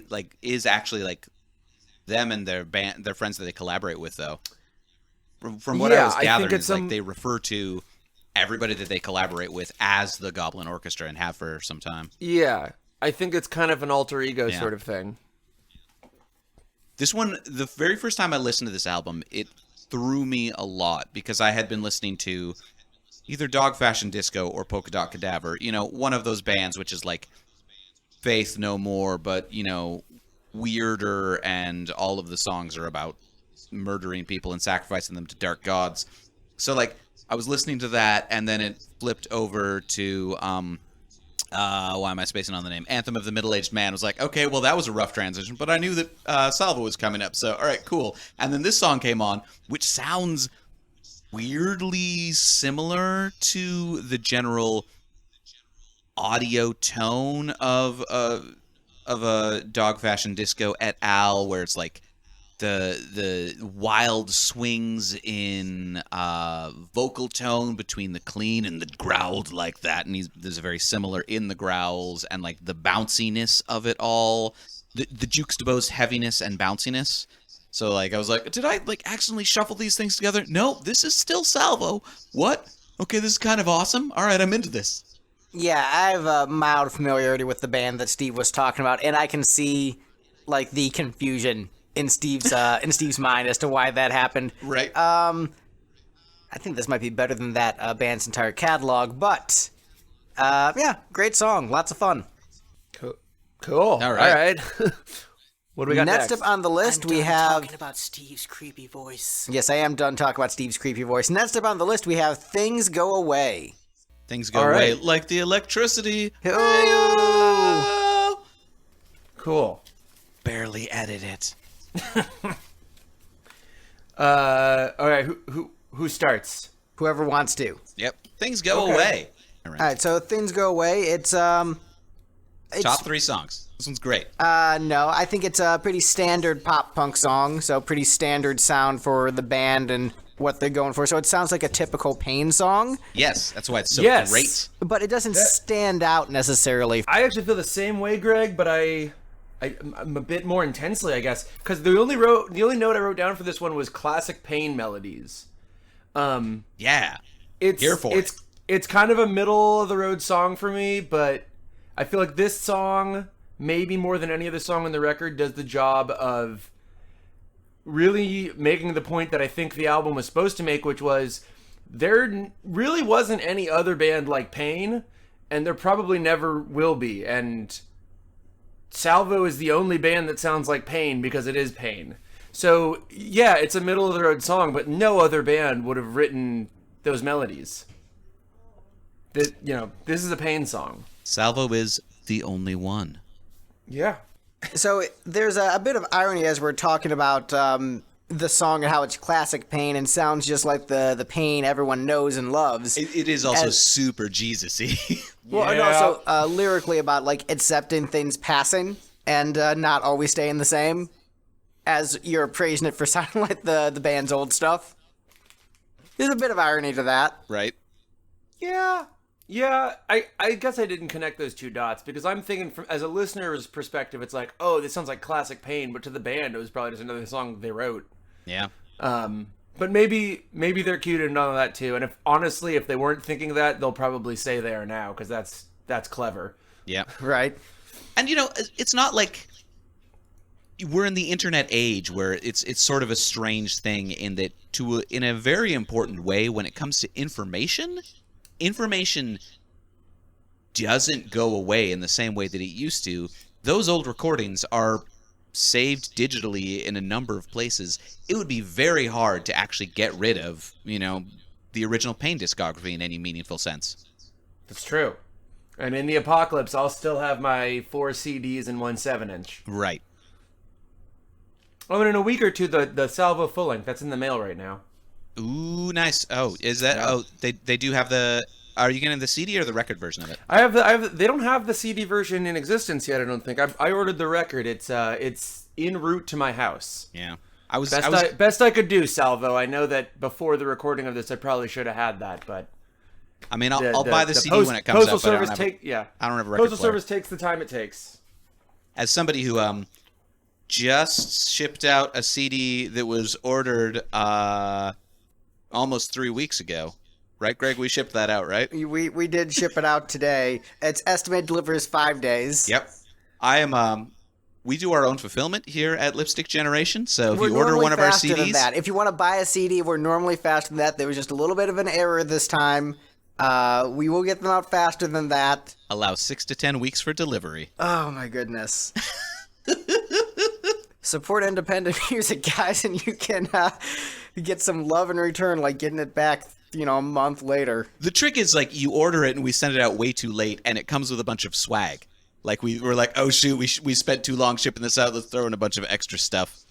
them and their band, their friends that they collaborate with, though. From what I was gathering, it's they refer to everybody that they collaborate with as the Goblin Orchestra and have for some time. Yeah, I think it's kind of an alter ego sort of thing. This one, the very first time I listened to this album, it threw me a lot because I had been listening to either Dog Fashion Disco or Polka Dot Cadaver, one of those bands which is like Faith No More, but, weirder, and all of the songs are about murdering people and sacrificing them to dark gods. So, I was listening to that, and then it flipped over to Why am I spacing on the name? Anthem of the Middle-Aged Man. I was like, okay, well, that was a rough transition, but I knew that Salvo was coming up, so all right, cool. And then this song came on, which sounds weirdly similar to the general audio tone of a Dog Fashion Disco et al., where it's like the wild swings in vocal tone between the clean and the growled like that, and there's a very similar in the growls, and like the bounciness of it all, the juxtaposed heaviness and bounciness. So like I was like, did I like accidentally shuffle these things together? No, this is still Salvo. What? Okay, this is kind of awesome. All right, I'm into this. Yeah, I have a mild familiarity with the band that Steve was talking about, and I can see like the confusion in Steve's mind as to why that happened. Right. I think this might be better than that band's entire catalog, but yeah, great song, lots of fun. Cool. All right. What do we got Next up on the list, we have talking about Steve's creepy voice. Yes, I am done talking about Steve's creepy voice. Next up on the list, we have Things Go Away. Things go All away right. like the electricity. Oh. Hey-o! Cool. Barely edit it. All right. Who starts? Whoever wants to. Yep. Things go Okay. away. All All right, so Things Go Away. It's Top 3 songs. This one's great. no, I think it's a pretty standard pop punk song, so pretty standard sound for the band and what they're going for. So it sounds like a typical Pain song, Yes, that's why it's so Yes. great. but it doesn't stand out necessarily. I actually feel the same way, Greg, but I'm a bit more intensely, I guess, because the only note I wrote down for this one was classic Pain melodies. Yeah. It's Here for it. It's kind of a middle of the road song for me, but I feel like this song, maybe more than any other song on the record, does the job of really making the point that I think the album was supposed to make, which was there really wasn't any other band like Pain, and there probably never will be. And Salvo is the only band that sounds like Pain because it is Pain. So yeah, it's a middle of the road song, but no other band would have written those melodies. This is a Pain song. Salvo is the only one. Yeah. So there's a bit of irony as we're talking about the song and how it's classic Pain and sounds just like the Pain everyone knows and loves. It is also As- super Jesus-y. Well, and Yeah. also lyrically about like accepting things passing and not always staying the same, as you're praising it for sounding like the band's old stuff. There's a bit of irony to that. Right? Yeah, I guess I didn't connect those two dots because I'm thinking from as a listener's perspective, it's like, oh, this sounds like classic Pain, but to the band, it was probably just another song they wrote. Yeah. But maybe they're cued in on that too. And if they weren't thinking that, they'll probably say they are now because that's clever. Yeah. Right. And it's not like we're in the internet age where it's sort of a strange thing in that in a very important way when it comes to information doesn't go away in the same way that it used to. Those old recordings are saved digitally in a number of places. It would be very hard to actually get rid of, the original Pain discography in any meaningful sense. That's true. And in the apocalypse, I'll still have my 4 CDs and 1 7-inch. Right. Oh, and in a week or two, the Salvo full length that's in the mail right now. Ooh, nice. Oh, is that? Yeah. Oh, they do have the. Are you getting the CD or the record version of it? They don't have the CD version in existence yet. I don't think. I ordered the record. It's en route to my house. Yeah, I was. Best I could do, Salvo. I know that before the recording of this, I probably should have had that, but I mean, I'll buy the CD when it comes Postal up. But Service I don't have a record Postal player. Service takes the time it takes. As somebody who just shipped out a CD that was ordered almost 3 weeks ago. Right, Greg? We shipped that out, right? We did ship it out today. It's estimated delivers 5 days. Yep. I am. We do our own fulfillment here at Lipstick Generation. So if We're you order normally one of our faster than CDs, that. If you want to buy a CD, we're normally faster than that. There was just a little bit of an error this time. We will get them out faster than that. allow 6 to 10 weeks for delivery. Oh my goodness. Support independent music, guys, and you can get some love in return, like getting it back a month later. The trick is, like, you order it and we send it out way too late, and it comes with a bunch of swag. Like, we were like, oh, shoot, we spent too long shipping this out. Let's throw in a bunch of extra stuff.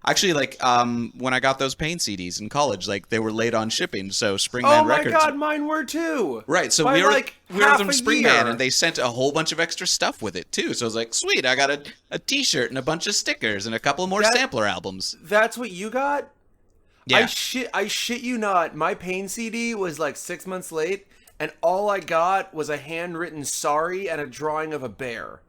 Actually, like, when I got those Pain CDs in college, like, they were late on shipping, so Springman Records... Oh my god, mine were too! Right, so we were from Springman, and they sent a whole bunch of extra stuff with it, too. So I was like, sweet, I got a t-shirt and a bunch of stickers and a couple more sampler albums. That's what you got? Yeah. I shit you not, my Pain CD was like 6 months late, and all I got was a handwritten sorry and a drawing of a bear.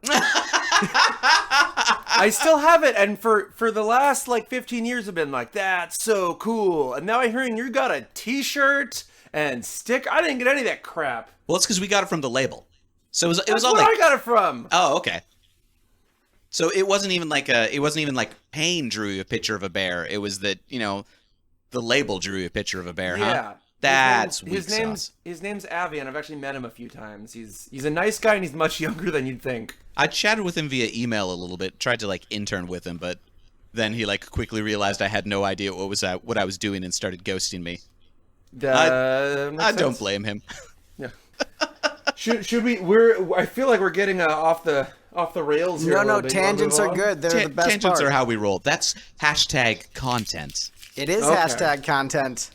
I still have it, and for the last like 15 years I've been like, that's so cool. And now I'm hearing you got a t-shirt and sticker. I didn't get any of that crap. Well, it's because we got it from the label. So it was That's all where like... I got it from. Oh, okay. So it wasn't even like Pain drew you a picture of a bear. It was that, the label drew you a picture of a bear, huh? Yeah. That's his name's Avi, and I've actually met him a few times. He's a nice guy, and he's much younger than you'd think. I chatted with him via email a little bit, tried to like intern with him, but then he like quickly realized I had no idea what I was doing and started ghosting me. I don't blame him. Yeah. Should we? I feel like we're getting off the rails here. No, tangents are good. They're the best Tangents part. are how we roll. That's hashtag content. It is hashtag content.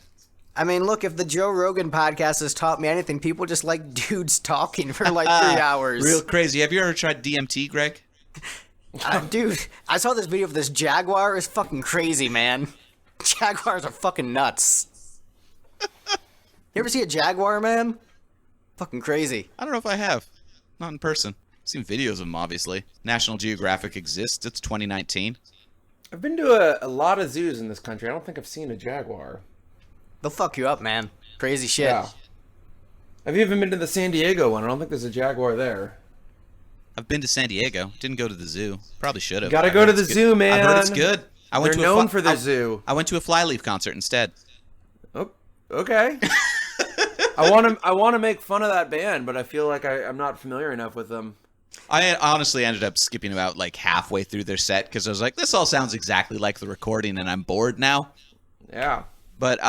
I mean, look, if the Joe Rogan podcast has taught me anything, people just like dudes talking for like 3 hours. Real crazy. Have you ever tried DMT, Greg? Dude, I saw this video of this jaguar. It's fucking crazy, man. Jaguars are fucking nuts. You ever see a jaguar, man? Fucking crazy. I don't know if I have. Not in person. I've seen videos of them, obviously. National Geographic exists. It's 2019. I've been to a lot of zoos in this country. I don't think I've seen a jaguar. They'll fuck you up, man. Crazy shit. Yeah. I've even been to the San Diego one. I don't think there's a jaguar there. I've been to San Diego. Didn't go to the zoo. Probably should have. Gotta go to the zoo, man. I heard it's good. They're known for their zoo. I went to a Flyleaf concert instead. Oh, okay. I want to make fun of that band, but I feel like I'm not familiar enough with them. I honestly ended up skipping about like halfway through their set because I was like, this all sounds exactly like the recording, and I'm bored now. Yeah. But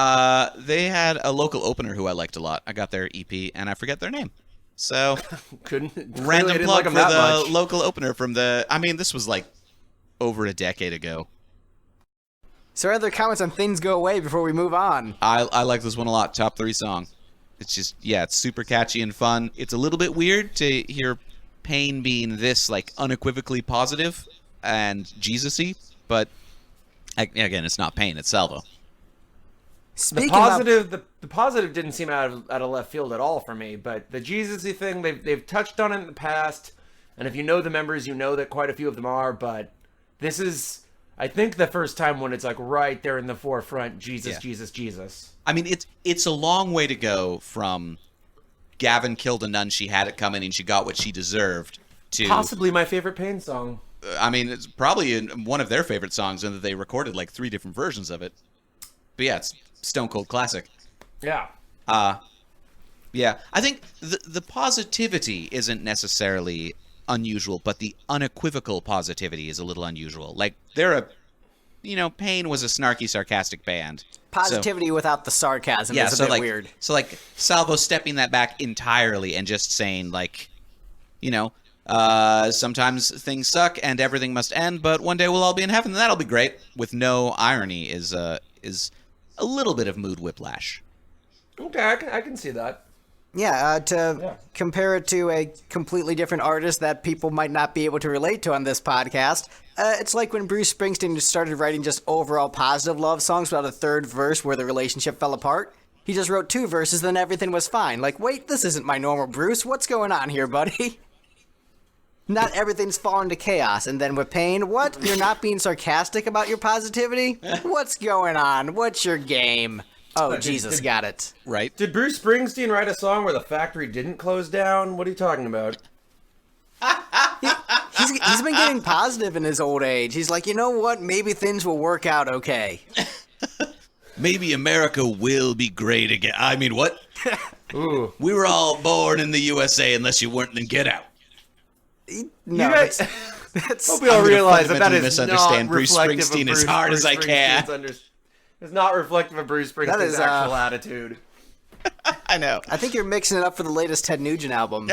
they had a local opener who I liked a lot. I got their EP, and I forget their name. So, random plug for the local opener from this was like over a decade ago. So other comments on Things Go Away before we move on? I like this one a lot. Top 3 song. It's just, it's super catchy and fun. It's a little bit weird to hear Pain being this like unequivocally positive and Jesus-y, but again, it's not Pain, it's Salvo. The positive didn't seem out of left field at all for me, but the Jesus-y thing, they've touched on it in the past, and if you know the members, you know that quite a few of them are, but this is, I think, the first time when it's like right there in the forefront, Jesus, Jesus, Jesus. I mean, it's a long way to go from Gavin killed a nun, she had it coming, and she got what she deserved, to... Possibly my favorite Pain song. I mean, it's probably one of their favorite songs, and that they recorded like 3 different versions of it. But yeah, it's stone cold classic. Yeah. Yeah. I think the positivity isn't necessarily unusual, but the unequivocal positivity is a little unusual. Like, Pain was a snarky, sarcastic band. Positivity without the sarcasm is a bit weird. So, like, Salvo stepping that back entirely and just saying, like, sometimes things suck and everything must end, but one day we'll all be in heaven and that'll be great. With no irony is a little bit of mood whiplash. Okay, I can see that. Yeah, compare it to a completely different artist that people might not be able to relate to on this podcast, it's like when Bruce Springsteen started writing just overall positive love songs without a third verse where the relationship fell apart. He just wrote 2 verses, then everything was fine. Like, wait, this isn't my normal Bruce. What's going on here, buddy? Not everything's fallen to chaos. And then with Pain, what? You're not being sarcastic about your positivity? What's going on? What's your game? Oh, Jesus, got it. Right. Did Bruce Springsteen write a song where the factory didn't close down? What are you talking about? He's been getting positive in his old age. He's like, you know what? Maybe things will work out okay. Maybe America will be great again. I mean, what? Ooh. We were all born in the USA unless you weren't, then get out. No, that's hope we all realize that is not Bruce Springsteen as hard as I can. It's not reflective of Bruce Springsteen's actual attitude. I know. I think you're mixing it up for the latest Ted Nugent album.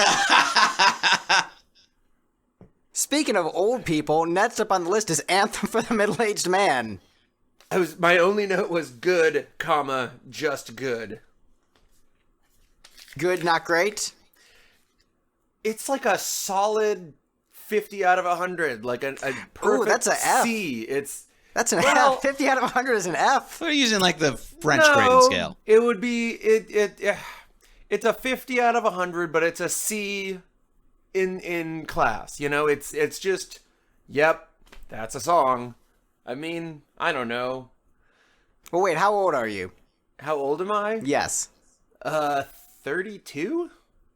Speaking of old people, next up on the list is Anthem for the Middle-Aged Man. My only note was good, comma, just good. Good, not great? It's like a solid 50 out of 100, like a perfect Ooh, that's a F. C. That's an Well- F. 50 out of 100 is an F. We're using like the French grading scale. It would be it's a 50 out of 100, but it's a C in class. You know, it's just, yep, that's a song. I mean, I don't know. Well, wait, how old are you? How old am I? Yes. 32?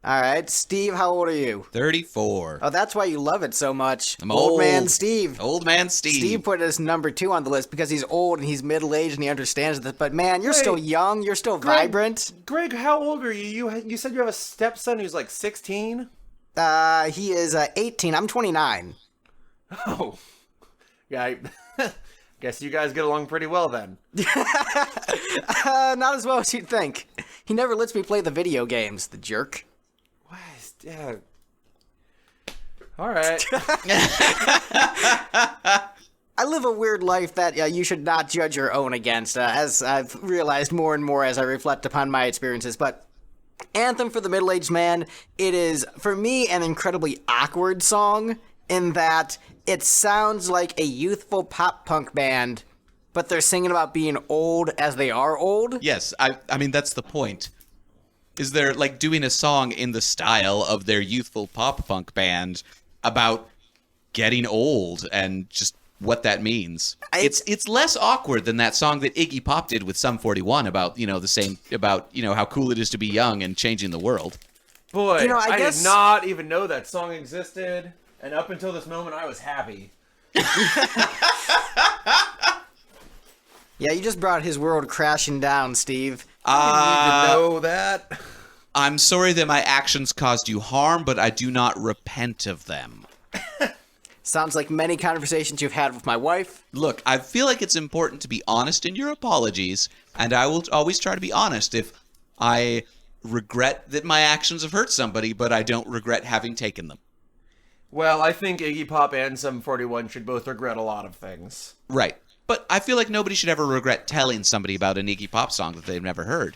All right. Steve, how old are you? 34. Oh, that's why you love it so much. I'm Old man old. Steve. Old man Steve. Steve put it as number 2 on the list because he's old and he's middle-aged and he understands this. But man, you're Wait. still young. You're still Greg- vibrant. Greg, how old are you? You said you have a stepson who's like 16? He is 18. I'm 29. Oh. Yeah, I guess you guys get along pretty well then. Not as well as you'd think. He never lets me play the video games, the jerk. What? Yeah. All right. I live a weird life that you should not judge your own against, as I've realized more and more as I reflect upon my experiences. But Anthem for the Middle-Aged Man, it is, for me, an incredibly awkward song in that it sounds like a youthful pop-punk band, but they're singing about being old as they are old. Yes, I mean, that's the point. Is they're like doing a song in the style of their youthful pop punk band about getting old and just what that means. It's less awkward than that song that Iggy Pop did with Sum 41 about, how cool it is to be young and changing the world. Boy, You know, I I guess- did not even know that song existed, and up until this moment, I was happy. Yeah, you just brought his world crashing down, Steve. I didn't need to know that. I'm sorry that my actions caused you harm, but I do not repent of them. Sounds like many conversations you've had with my wife. Look, I feel like it's important to be honest in your apologies, and I will always try to be honest if I regret that my actions have hurt somebody, but I don't regret having taken them. Well, I think Iggy Pop and Sum 41 should both regret a lot of things. Right. But I feel like nobody should ever regret telling somebody about an Iggy Pop song that they've never heard.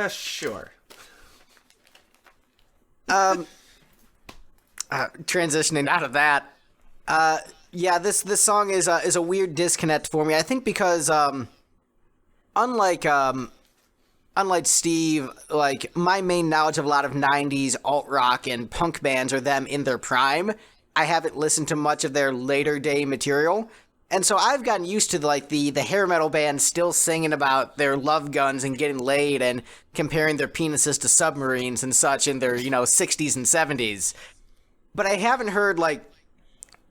Sure. Transitioning out of that, this song is a weird disconnect for me. I think because unlike Steve, like my main knowledge of a lot of '90s alt rock and punk bands are them in their prime. I haven't listened to much of their later day material. And so I've gotten used to the hair metal bands still singing about their love guns and getting laid and comparing their penises to submarines and such in their, 60s and 70s. But I haven't heard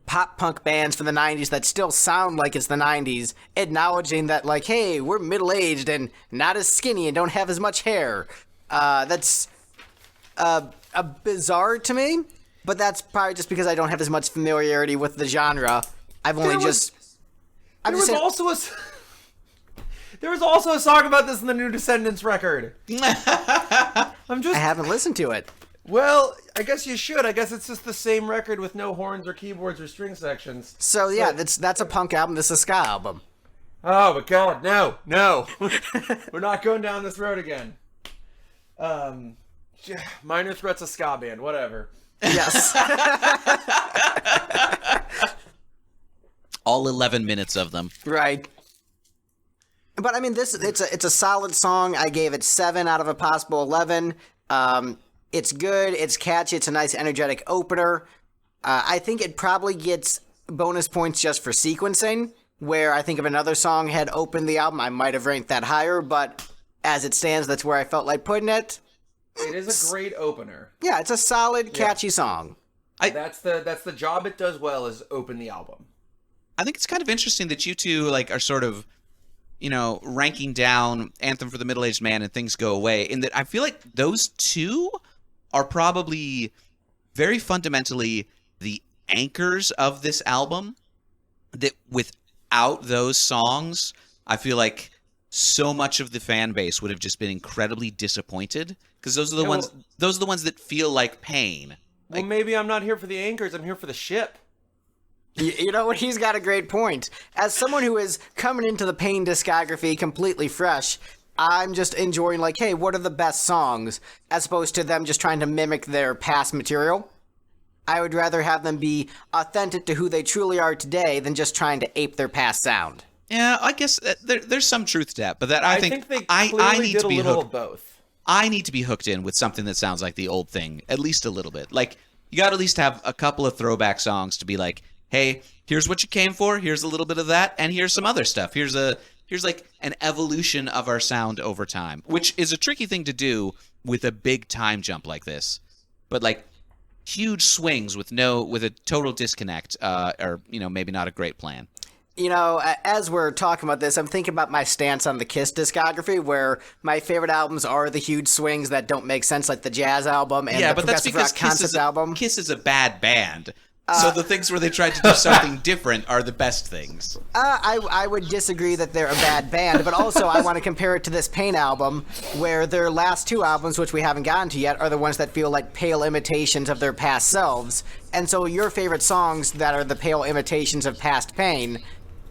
pop punk bands from the 90s that still sound like it's the 90s acknowledging that hey, we're middle-aged and not as skinny and don't have as much hair. That's bizarre to me, but that's probably just because I don't have as much familiarity with the genre. I've only There was also a song about this in the new Descendants record. I haven't listened to it. Well, I guess you should. I guess it's just the same record with no horns or keyboards or string sections. So yeah, that's a punk album. This is a ska album. Oh, but God, no. We're not going down this road again. Minor Threat's a ska band, whatever. Yes. All 11 minutes of them. Right. But I mean, it's a solid song. I gave it 7 out of a possible 11. It's good. It's catchy. It's a nice, energetic opener. I think it probably gets bonus points just for sequencing, where I think if another song had opened the album, I might have ranked that higher. But as it stands, that's where I felt like putting it. It is a great opener. Yeah, it's a solid, catchy song. That's the job it does well, is open the album. I think it's kind of interesting that you two are sort of, ranking down Anthem for the Middle-Aged Man and Things Go Away, in that I feel like those two are probably very fundamentally the anchors of this album, that without those songs, I feel like so much of the fan base would have just been incredibly disappointed, because those are the ones that feel like pain. Well, maybe I'm not here for the anchors. I'm here for the ship. You know what? He's got a great point. As someone who is coming into the Pain discography completely fresh, I'm just enjoying, like, hey, what are the best songs, as opposed to them just trying to mimic their past material. I would rather have them be authentic to who they truly are today than just trying to ape their past sound. Yeah, I guess there's some truth to that, but that I think they I clearly need did to be a little hooked. of both. I need to be hooked in with something that sounds like the old thing, at least a little bit. Like, you got to at least have a couple of throwback songs to be like, hey, here's what you came for, here's a little bit of that, and here's some other stuff. Here's like an evolution of our sound over time, which is a tricky thing to do with a big time jump like this. But like huge swings with a total disconnect are, maybe not a great plan. As we're talking about this, I'm thinking about my stance on the Kiss discography, where my favorite albums are the huge swings that don't make sense, like the jazz album and the but that's progressive because rock concept album. Kiss is a bad band. So the things where they tried to do something different are the best things. I would disagree that they're a bad band, but also I want to compare it to this Pain album, where their last two albums, which we haven't gotten to yet, are the ones that feel like pale imitations of their past selves. And so your favorite songs that are the pale imitations of past Pain,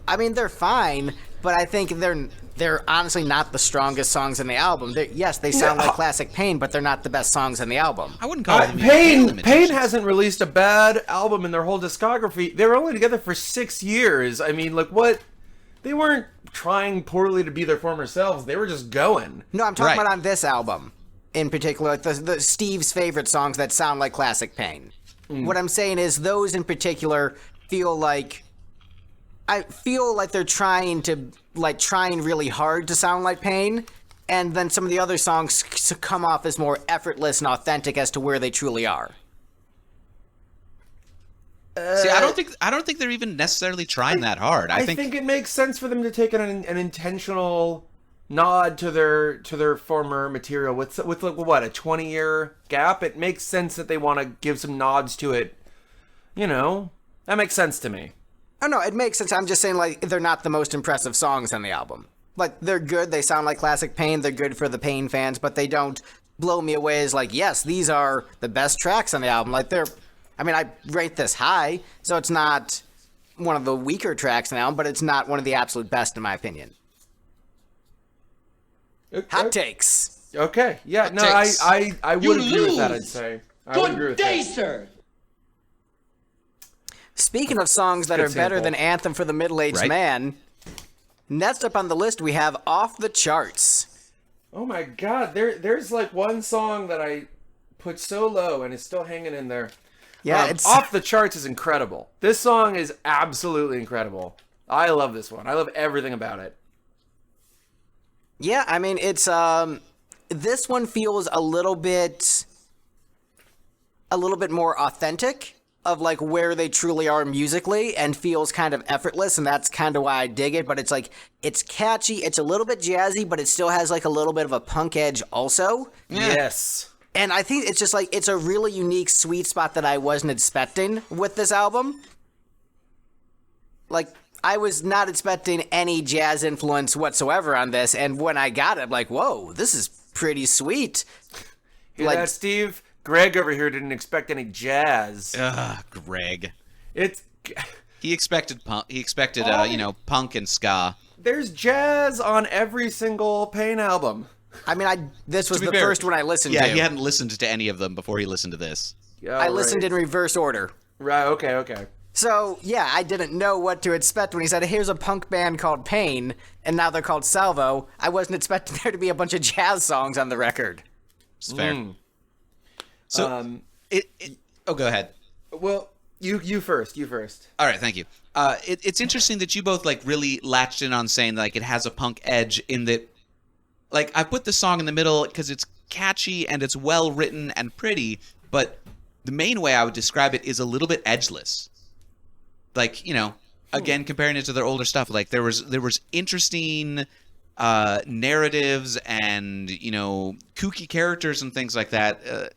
I mean, they're fine, but I think they're honestly not the strongest songs in the album. Yes, they sound like classic Pain, but they're not the best songs in the album. I wouldn't call them Pain hasn't released a bad album in their whole discography. They were only together for 6 years. I mean, like, what? They weren't trying poorly to be their former selves. They were just going. No, I'm talking about on this album in particular, like the Steve's favorite songs that sound like classic Pain. What I'm saying is those in particular feel like they're trying really hard to sound like Pain, and then some of the other songs come off as more effortless and authentic as to where they truly are. See, I don't think they're even necessarily trying that hard. I think it makes sense for them to take an intentional nod to their former material with like, what, a 20-year gap. It makes sense that they want to give some nods to it. That makes sense to me. Oh, no, it makes sense. I'm just saying, like, they're not the most impressive songs on the album. Like, they're good. They sound like classic Pain. They're good for the Pain fans, but they don't blow me away as, like, yes, these are the best tracks on the album. Like, I rate this high, so it's not one of the weaker tracks on the album, but it's not one of the absolute best, in my opinion. Hot takes. Okay. Yeah, Hot no, takes. I would agree with that, I'd say. Good day, sir. Speaking of songs that are better than Anthem for the Middle-Aged Man, next up on the list we have Off the Charts. Oh my god, there's like one song that I put so low and it's still hanging in there. Yeah, it's Off the Charts is incredible. This song is absolutely incredible. I love this one. I love everything about it. Yeah, I mean, it's this one feels a little bit more authentic of like where they truly are musically, and feels kind of effortless, and that's kind of why I dig it. But it's like, it's catchy, it's a little bit jazzy, but it still has like a little bit of a punk edge also. Yes. And I think it's just like, it's a really unique sweet spot that I wasn't expecting with this album. Like, I was not expecting any jazz influence whatsoever on this, and when I got it, I'm like, whoa, this is pretty sweet. Hear that, Steve? Greg over here didn't expect any jazz. Greg. He expected punk. He expected, punk and ska. There's jazz on every single Pain album. I mean, this was the first one I listened to. Yeah, he hadn't listened to any of them before he listened to this. I listened in reverse order. Right, okay. So, yeah, I didn't know what to expect when he said, here's a punk band called Pain, and now they're called Salvo. I wasn't expecting there to be a bunch of jazz songs on the record. It's fair. So, go ahead. Well, you first. All right, thank you. It's interesting that you both like really latched in on saying like it has a punk edge, in that, like, I put the song in the middle because it's catchy and it's well written and pretty, but the main way I would describe it is a little bit edgeless. Like, again, comparing it to their older stuff, like there was interesting narratives and kooky characters and things like that.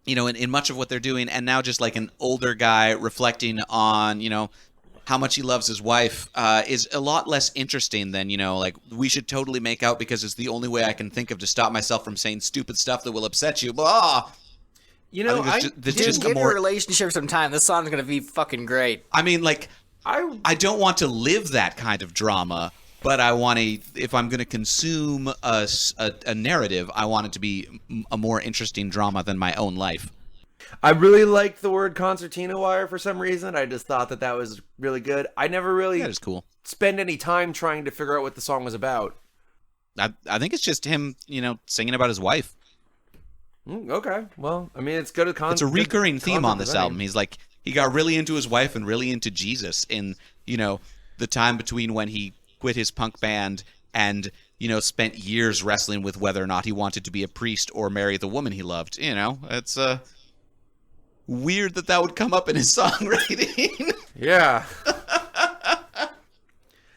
In much of what they're doing, and now just like an older guy reflecting on, how much he loves his wife is a lot less interesting than, like, we should totally make out because it's the only way I can think of to stop myself from saying stupid stuff that will upset you. Blah. Just give your relationship some time. This song's going to be fucking great. I mean, like, I don't want to live that kind of drama, but I want to, if I'm going to consume a narrative, I want it to be a more interesting drama than my own life. I really liked the word concertina wire for some reason. I just thought that was really good. I never really That is cool. spend any time trying to figure out what the song was about. I think it's just him, singing about his wife. Okay. Well, I mean, it's good. It's a recurring theme on this album. He's like, he got really into his wife and really into Jesus in, the time between when he quit his punk band and, spent years wrestling with whether or not he wanted to be a priest or marry the woman he loved. It's weird that would come up in his songwriting. Yeah.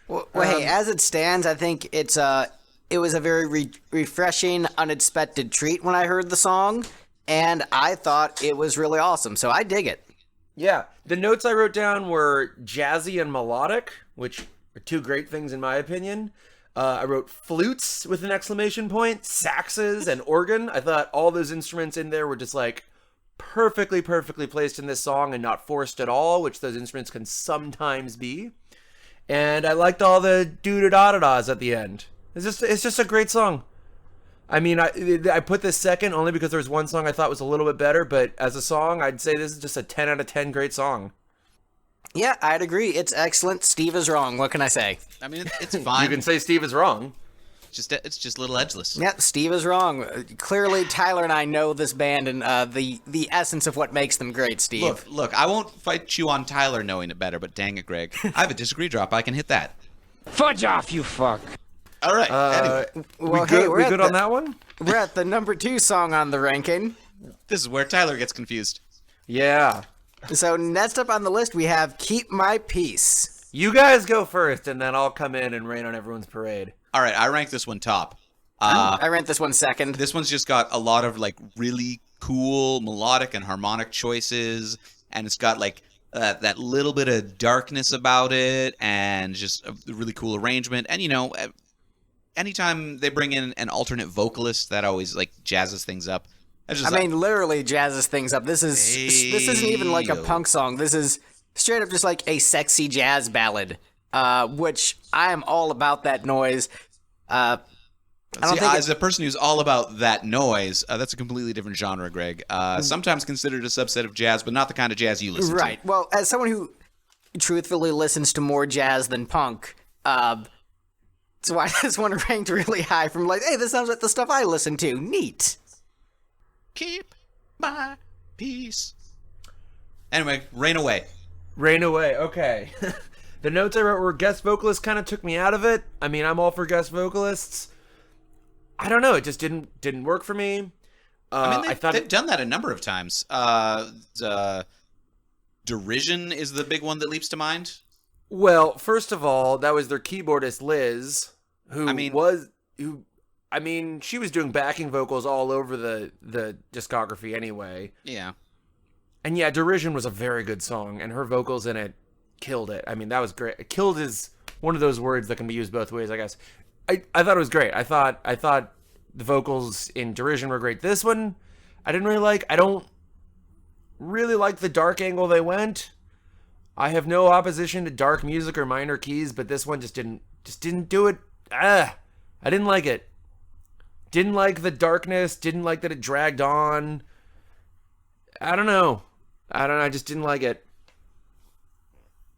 Well, hey, as it stands, I think it was a very refreshing, unexpected treat when I heard the song, and I thought it was really awesome, so I dig it. Yeah. The notes I wrote down were jazzy and melodic, which are two great things in my opinion. I wrote flutes with an exclamation point, saxes, and organ. I thought all those instruments in there were just like perfectly placed in this song and not forced at all, which those instruments can sometimes be. And I liked all the doo-da-da-da-das at the end. It's just a great song. I mean, I put this second only because there was one song I thought was a little bit better, but as a song, I'd say this is just a 10 out of 10 great song. Yeah, I'd agree. It's excellent. Steve is wrong. What can I say? I mean, it's fine. You can say Steve is wrong. It's just a little edgeless. Yeah, Steve is wrong. Clearly, Tyler and I know this band and the essence of what makes them great, Steve. Look, I won't fight you on Tyler knowing it better, but dang it, Greg. I have a disagree drop. I can hit that. Fudge off, you fuck. All right. Anyway, Well, we good on that one? We're at the number 2 song on the ranking. this is where Tyler gets confused. Yeah. So next up on the list, we have Keep My Peace. You guys go first, and then I'll come in and rain on everyone's parade. All right, I rank this one top. I ranked this one second. This one's just got a lot of like really cool melodic and harmonic choices, and it's got like that little bit of darkness about it, and just a really cool arrangement. And anytime they bring in an alternate vocalist, that always like jazzes things up. Literally jazzes things up. This isn't even like a punk song. This is straight up just like a sexy jazz ballad, which I am all about that noise. As a person who's all about that noise, that's a completely different genre, Greg. Sometimes considered a subset of jazz, but not the kind of jazz you listen to. Right. Well, as someone who truthfully listens to more jazz than punk, so I just want to rank really high from like, hey, this sounds like the stuff I listen to. Neat. Keep my peace. Anyway, Rain Away. Rain Away, okay. The notes I wrote were guest vocalists kind of took me out of it. I mean, I'm all for guest vocalists. I don't know, it just didn't work for me. They've done that a number of times. Derision is the big one that leaps to mind. Well, first of all, that was their keyboardist Liz, she was doing backing vocals all over the discography anyway. Yeah. And yeah, Derision was a very good song, and her vocals in it killed it. I mean, that was great. Killed is one of those words that can be used both ways, I guess. I thought it was great. I thought the vocals in Derision were great. This one, I didn't really like. I don't really like the dark angle they went. I have no opposition to dark music or minor keys, but this one just didn't do it. I didn't like it. Didn't like the darkness. Didn't like that it dragged on. I don't know. I just didn't like it.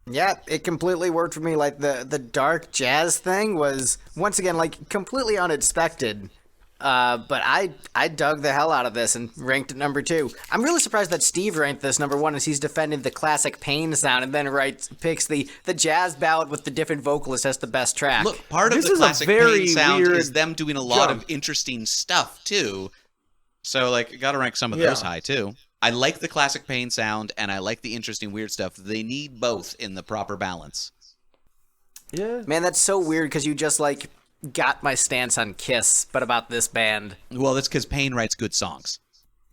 Yeah, it completely worked for me. Like the dark jazz thing was once again like completely unexpected. But I dug the hell out of this and ranked it number 2. I'm really surprised that Steve ranked this number 1 as he's defending the classic Pain sound and then picks the jazz ballad with the different vocalists as the best track. Look, part of the classic Pain sound is them doing a lot of interesting stuff too. So like, gotta rank some of those high too. I like the classic Pain sound and I like the interesting weird stuff. They need both in the proper balance. Yeah. Man, that's so weird because you just like got my stance on Kiss, but about this band. Well, that's because Pain writes good songs.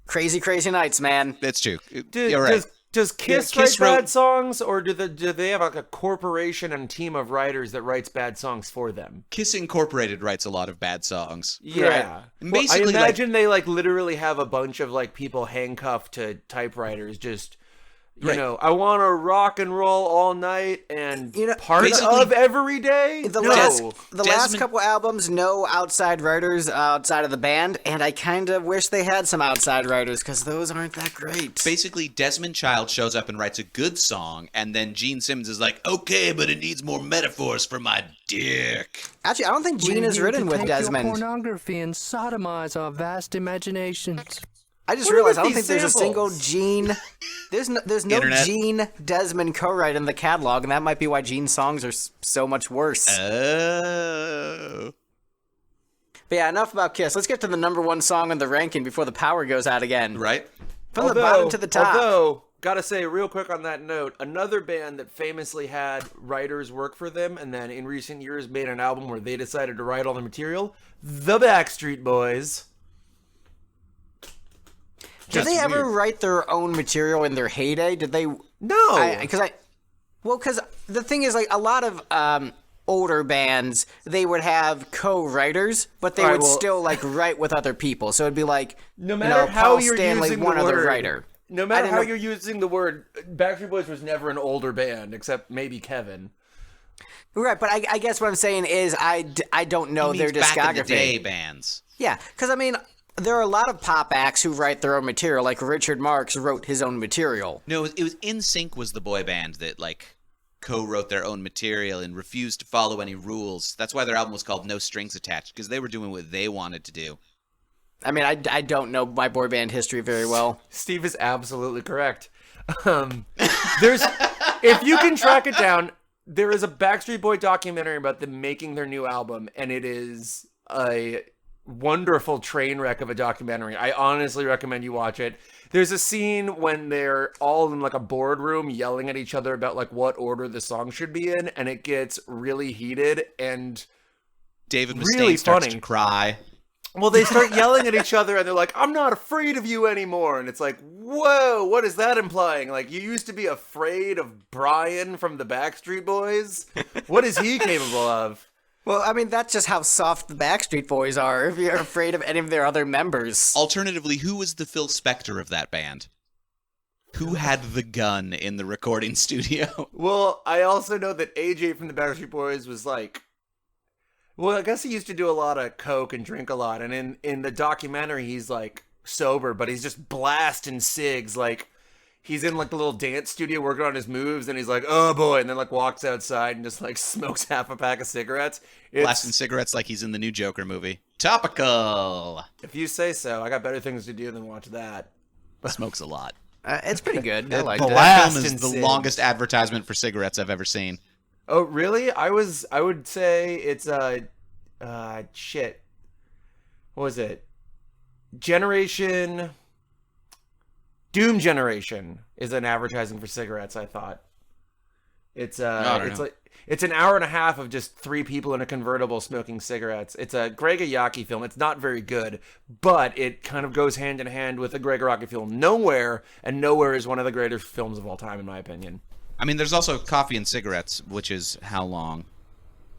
Crazy, crazy nights, man. That's true. Dude, You're right. Does Kiss Kiss write wrote- bad songs, or do they have like a corporation and team of writers that writes bad songs for them? Kiss Incorporated writes a lot of bad songs. Yeah. And Well, basically, I imagine they like literally have a bunch of like people handcuffed to typewriters just you know, I want to rock and roll all night and part basically- of every day. The No. last couple albums, no outside writers outside of the band, and I kind of wish they had some outside writers because those aren't that great. Basically, Desmond Child shows up and writes a good song, and then Gene Simmons is like, okay, but it needs more metaphors for my dick. Actually, I don't think Gene is written with Desmond. Pornography and sodomize our vast imaginations. I just What are realized I with don't think these there's a single samples? Gene. There's no Internet. Gene Desmond co-write in the catalog, and that might be why Gene's songs are so much worse. Oh. But yeah, enough about Kiss. Let's get to the number one song in the ranking before the power goes out again. Right? From the bottom to the top. Although, gotta say real quick on that note, another band that famously had writers work for them and then in recent years made an album where they decided to write all the material, the Backstreet Boys. Did they ever write their own material in their heyday? Did they? No. Because the thing is, like, a lot of older bands, they would have co-writers, but they All right, would well- still like write with other people. So it'd be like, No matter how Paul you're Stanley, using one the other word, writer. no I matter didn't how know- you're using the word, Backstreet Boys was never an older band, except maybe Kevin. Right, but I guess what I'm saying is I don't know He their means back in the discography. day bands. Yeah, because I mean, there are a lot of pop acts who write their own material. Like Richard Marx wrote his own material. No, it was NSYNC was the boy band that like co-wrote their own material and refused to follow any rules. That's why their album was called No Strings Attached, because they were doing what they wanted to do. I mean, I don't know my boy band history very well. Steve is absolutely correct. There's, if you can track it down, there is a Backstreet Boy documentary about them making their new album, and it is a wonderful train wreck of a documentary. I honestly recommend you watch it. There's a scene when they're all in like a boardroom yelling at each other about like what order the song should be in, and it gets really heated and David Mustaine really starts funny. to cry. well, they start yelling at each other and they're like, I'm not afraid of you anymore. And it's like, whoa, what is that implying? Like, you used to be afraid of Brian from the Backstreet Boys? What is he capable of? Well, I mean, that's just how soft the Backstreet Boys are. If you're afraid of any of their other members. Alternatively, who was the Phil Spector of that band? Who had the gun in the recording studio? Well, I also know that AJ from the Backstreet Boys was like, well, I guess he used to do a lot of coke and drink a lot. And in the documentary, he's like sober, but he's just blasting cigs. Like, he's in like the little dance studio working on his moves, and he's like, oh boy, and then like walks outside and just like smokes half a pack of cigarettes. Blasting cigarettes like he's in the new Joker movie. Topical. If you say so, I got better things to do than watch that. Smokes a lot. It's pretty good. I like That it. Blast film is and the sig. longest advertisement for cigarettes I've ever seen. Oh, really? I would say it's shit. What was it? Doom Generation is an advertising for cigarettes, I thought. It's I don't know. like it's an hour and a half of just three people in a convertible smoking cigarettes. It's a Greg Araki film. It's not very good, but it kind of goes hand in hand with a Greg Araki film, Nowhere, and Nowhere is one of the greatest films of all time, in my opinion. I mean, there's also Coffee and Cigarettes, which is how long?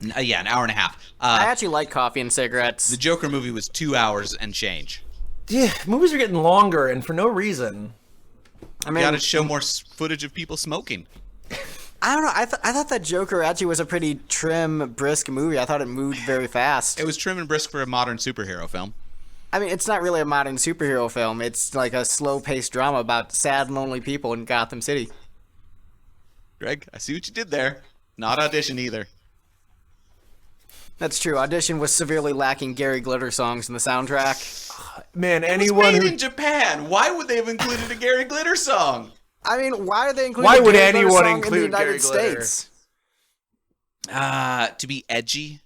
Yeah, an hour and a half. I actually like coffee and cigarettes. The Joker movie was 2 hours and change. Yeah, movies are getting longer, and for no reason. I You mean, gotta show more footage of people smoking. I don't know. I thought that Joker actually was a pretty trim, brisk movie. I thought it moved very fast. It was trim and brisk for a modern superhero film. I mean, it's not really a modern superhero film. It's like a slow-paced drama about sad, lonely people in Gotham City. Greg, I see what you did there. Not Audition either. That's true. Audition was severely lacking Gary Glitter songs in the soundtrack. Man, It was anyone made who in Japan. Why would they have included a Gary Glitter song? I mean, why are they including Why a would Gary Glitter anyone song include in the United Gary Glitter? States? To be edgy.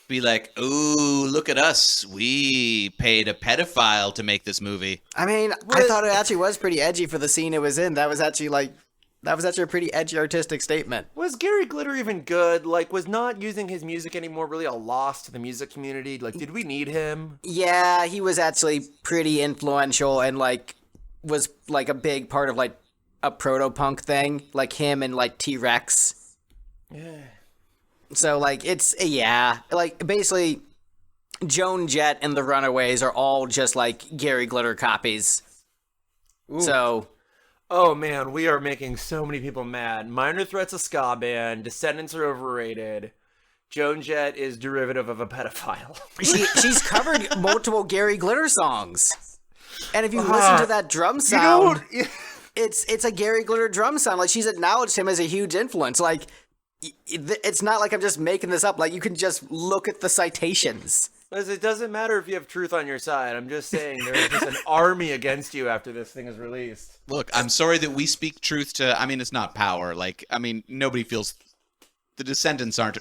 Be like, ooh, look at us. We paid a pedophile to make this movie. I mean, I thought it actually was pretty edgy for the scene it was in. That was actually a pretty edgy artistic statement. was Gary Glitter even good? Like, was not using his music anymore really a loss to the music community? Like, did we need him? Yeah, he was actually pretty influential and like was like a big part of like a proto-punk thing, like him and like T-Rex. Yeah. So like like basically Joan Jett and the Runaways are all just like Gary Glitter copies. Ooh. So Oh man, we are making so many people mad. Minor Threat's a ska band. Descendants are overrated. Joan Jett is derivative of a pedophile. she's covered multiple Gary Glitter songs. And if you listen to that drum sound, it's a Gary Glitter drum sound. Like, she's acknowledged him as a huge influence. Like, it's not like I'm just making this up. Like, you can just look at the citations. It doesn't matter if you have truth on your side. I'm just saying there's just an army against you after this thing is released. Look, I'm sorry that we speak truth to, I mean, it's not power. Like, I mean, nobody feels, the Descendants aren't,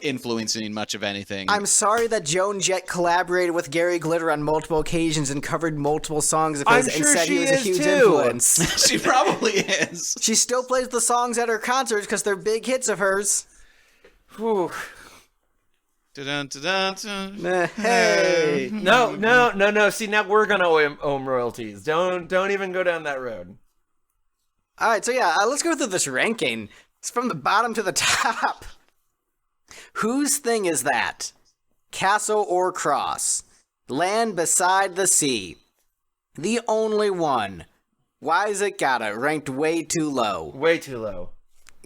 influencing much of anything. I'm sorry that Joan Jett collaborated with Gary Glitter on multiple occasions and covered multiple songs of his and said he was a huge influence. She probably is. She still plays the songs at her concerts because they're big hits of hers. Whew. Dun, dun, dun, dun. Hey. No. See, now we're gonna owe him royalties. Don't even go down that road. All right, so let's go through this ranking. It's from the bottom to the top. Whose thing is that? Castle or Cross? Land Beside the Sea? The Only One? Why's It Gotta? Ranked way too low. Way too low.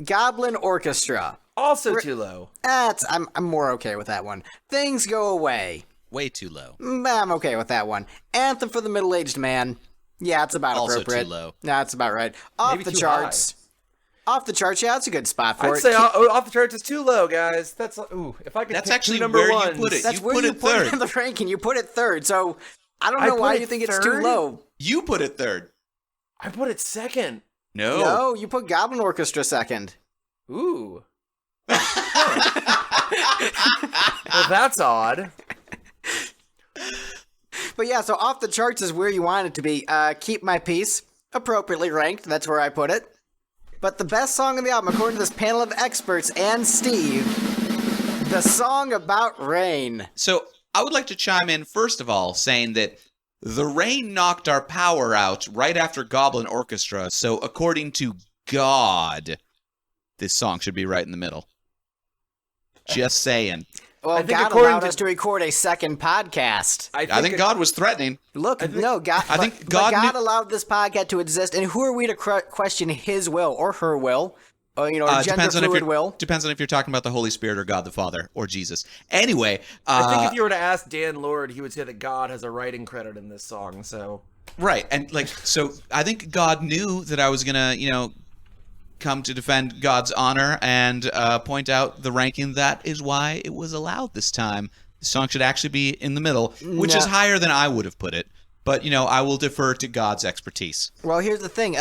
Goblin Orchestra? Also too low. I'm more okay with that one. Things Go Away? Way too low. I'm okay with that one. Anthem for the Middle-Aged Man? Yeah, it's about also appropriate. Too low. Nah, it's about right. Off Maybe the too charts. Off the charts, yeah, that's a good spot for I'd it. say off the charts is too low, guys. That's if I could. That's pick actually two number where ones, you put it. That's You where put you it put third. it in the ranking. You put it third, so I don't know put why it you think it's too third? low. You put it third. I put it second. No. No, you put Goblin Orchestra second. Ooh. Well, that's odd. But yeah, so Off the Charts is where you want it to be. Keep My Peace, appropriately ranked. That's where I put it. But the best song on the album, according to this panel of experts and Steve, the song about rain. So I would like to chime in, first of all, saying that the rain knocked our power out right after Goblin Orchestra. So according to God, this song should be right in the middle. Just saying. Well, think God according allowed to- us to record a second podcast. I think God was threatening. Look, no, God. I think but God God knew- allowed this podcast to exist, and who are we to question His will or her will, or gender Depends on fluid will? Depends on if you're talking about the Holy Spirit or God the Father or Jesus. Anyway, I think if you were to ask Dan Lord, he would say that God has a writing credit in this song. So right, and so I think God knew that I was gonna, come to defend God's honor and point out the ranking. That is why it was allowed this time. The song should actually be in the middle, which is higher than I would have put it. But, I will defer to God's expertise. Well, here's the thing.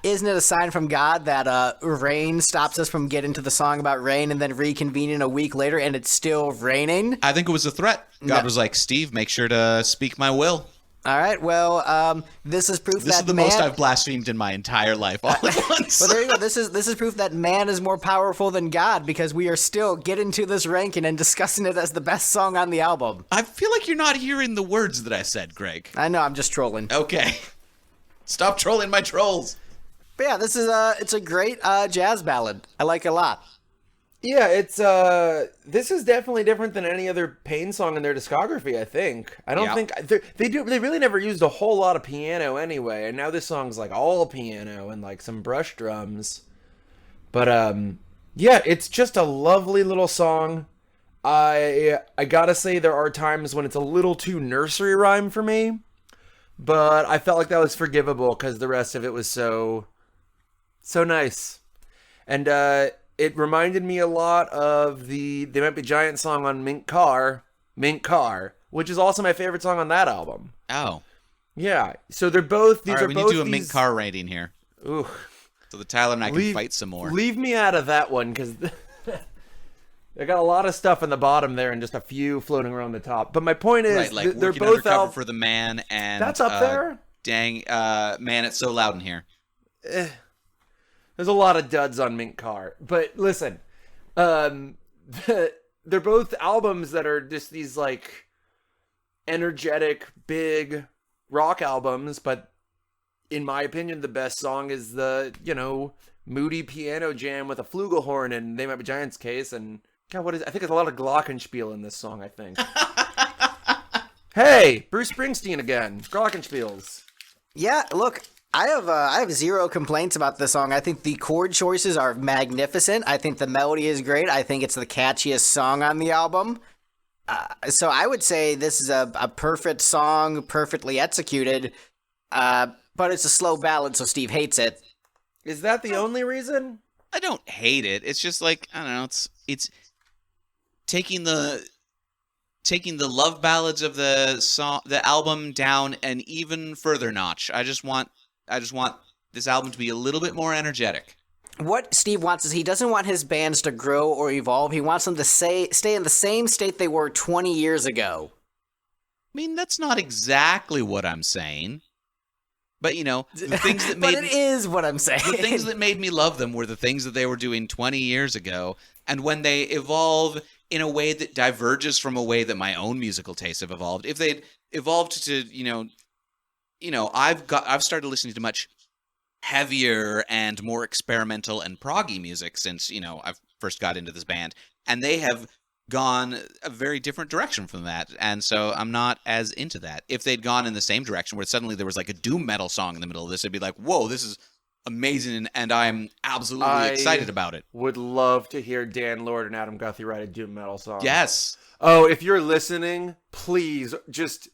Isn't it a sign from God that rain stops us from getting to the song about rain and then reconvening a week later and it's still raining? I think it was a threat. God was like, Steve, make sure to speak my will. All right, well, this is proof This that is the man... most I've blasphemed in my entire life all at once. Well, there you go. This is proof that man is more powerful than God because we are still getting to this ranking and discussing it as the best song on the album. I feel like you're not hearing the words that I said, Greg. I know, I'm just trolling. Okay. Stop trolling my trolls. But yeah, this is it's a great jazz ballad. I like it a lot. yeah, it's this is definitely different than any other Pain song in their discography. I think. I don't think they really never used a whole lot of piano anyway, and now this song's like all piano and like some brush drums. But yeah, it's just a lovely little song. I gotta say there are times when it's a little too nursery rhyme for me, but I felt like that was forgivable because the rest of it was so nice. And it reminded me a lot of the They Might Be Giant song on Mink Car, which is also my favorite song on that album. Oh. Yeah, so they're both these All right, are we both need to do a these, Mink Car rating here. Ooh, So that Tyler and I can fight some more. Leave me out of that one because they got a lot of stuff in the bottom there and just a few floating around the top. But my point is, Right, like they're Working both Undercover out. for the Man and... That's up there. Dang, Man, It's So Loud in Here. There's a lot of duds on Mink Car, but listen, they're both albums that are just these like energetic, big rock albums, but in my opinion, the best song is the, moody piano jam with a flugelhorn in They Might Be Giants case. And God, I think there's a lot of glockenspiel in this song, I think. Hey, Bruce Springsteen again. Glockenspiels. Yeah, look, I have zero complaints about this song. I think the chord choices are magnificent. I think the melody is great. I think it's the catchiest song on the album. So I would say this is a perfect song, perfectly executed, but it's a slow ballad, so Steve hates it. Is that the only reason? I don't hate it. It's just like, I don't know, it's taking the love ballads of the album down an even further notch. I just want this album to be a little bit more energetic. What Steve wants is he doesn't want his bands to grow or evolve. He wants them to stay in the same state they were 20 years ago. I mean, that's not exactly what I'm saying. But, the things that But made it is what I'm saying. the things that made me love them were the things that they were doing 20 years ago. And when they evolve in a way that diverges from a way that my own musical tastes have evolved, if they'd evolved to, I've started listening to much heavier and more experimental and proggy music since, I've first got into this band. And they have gone a very different direction from that. And so I'm not as into that. If they'd gone in the same direction where suddenly there was like a doom metal song in the middle of this, it'd be like, whoa, this is amazing. And I'm absolutely excited about it. Would love to hear Dan Lord and Adam Guthrie write a doom metal song. Yes. Oh, if you're listening, please just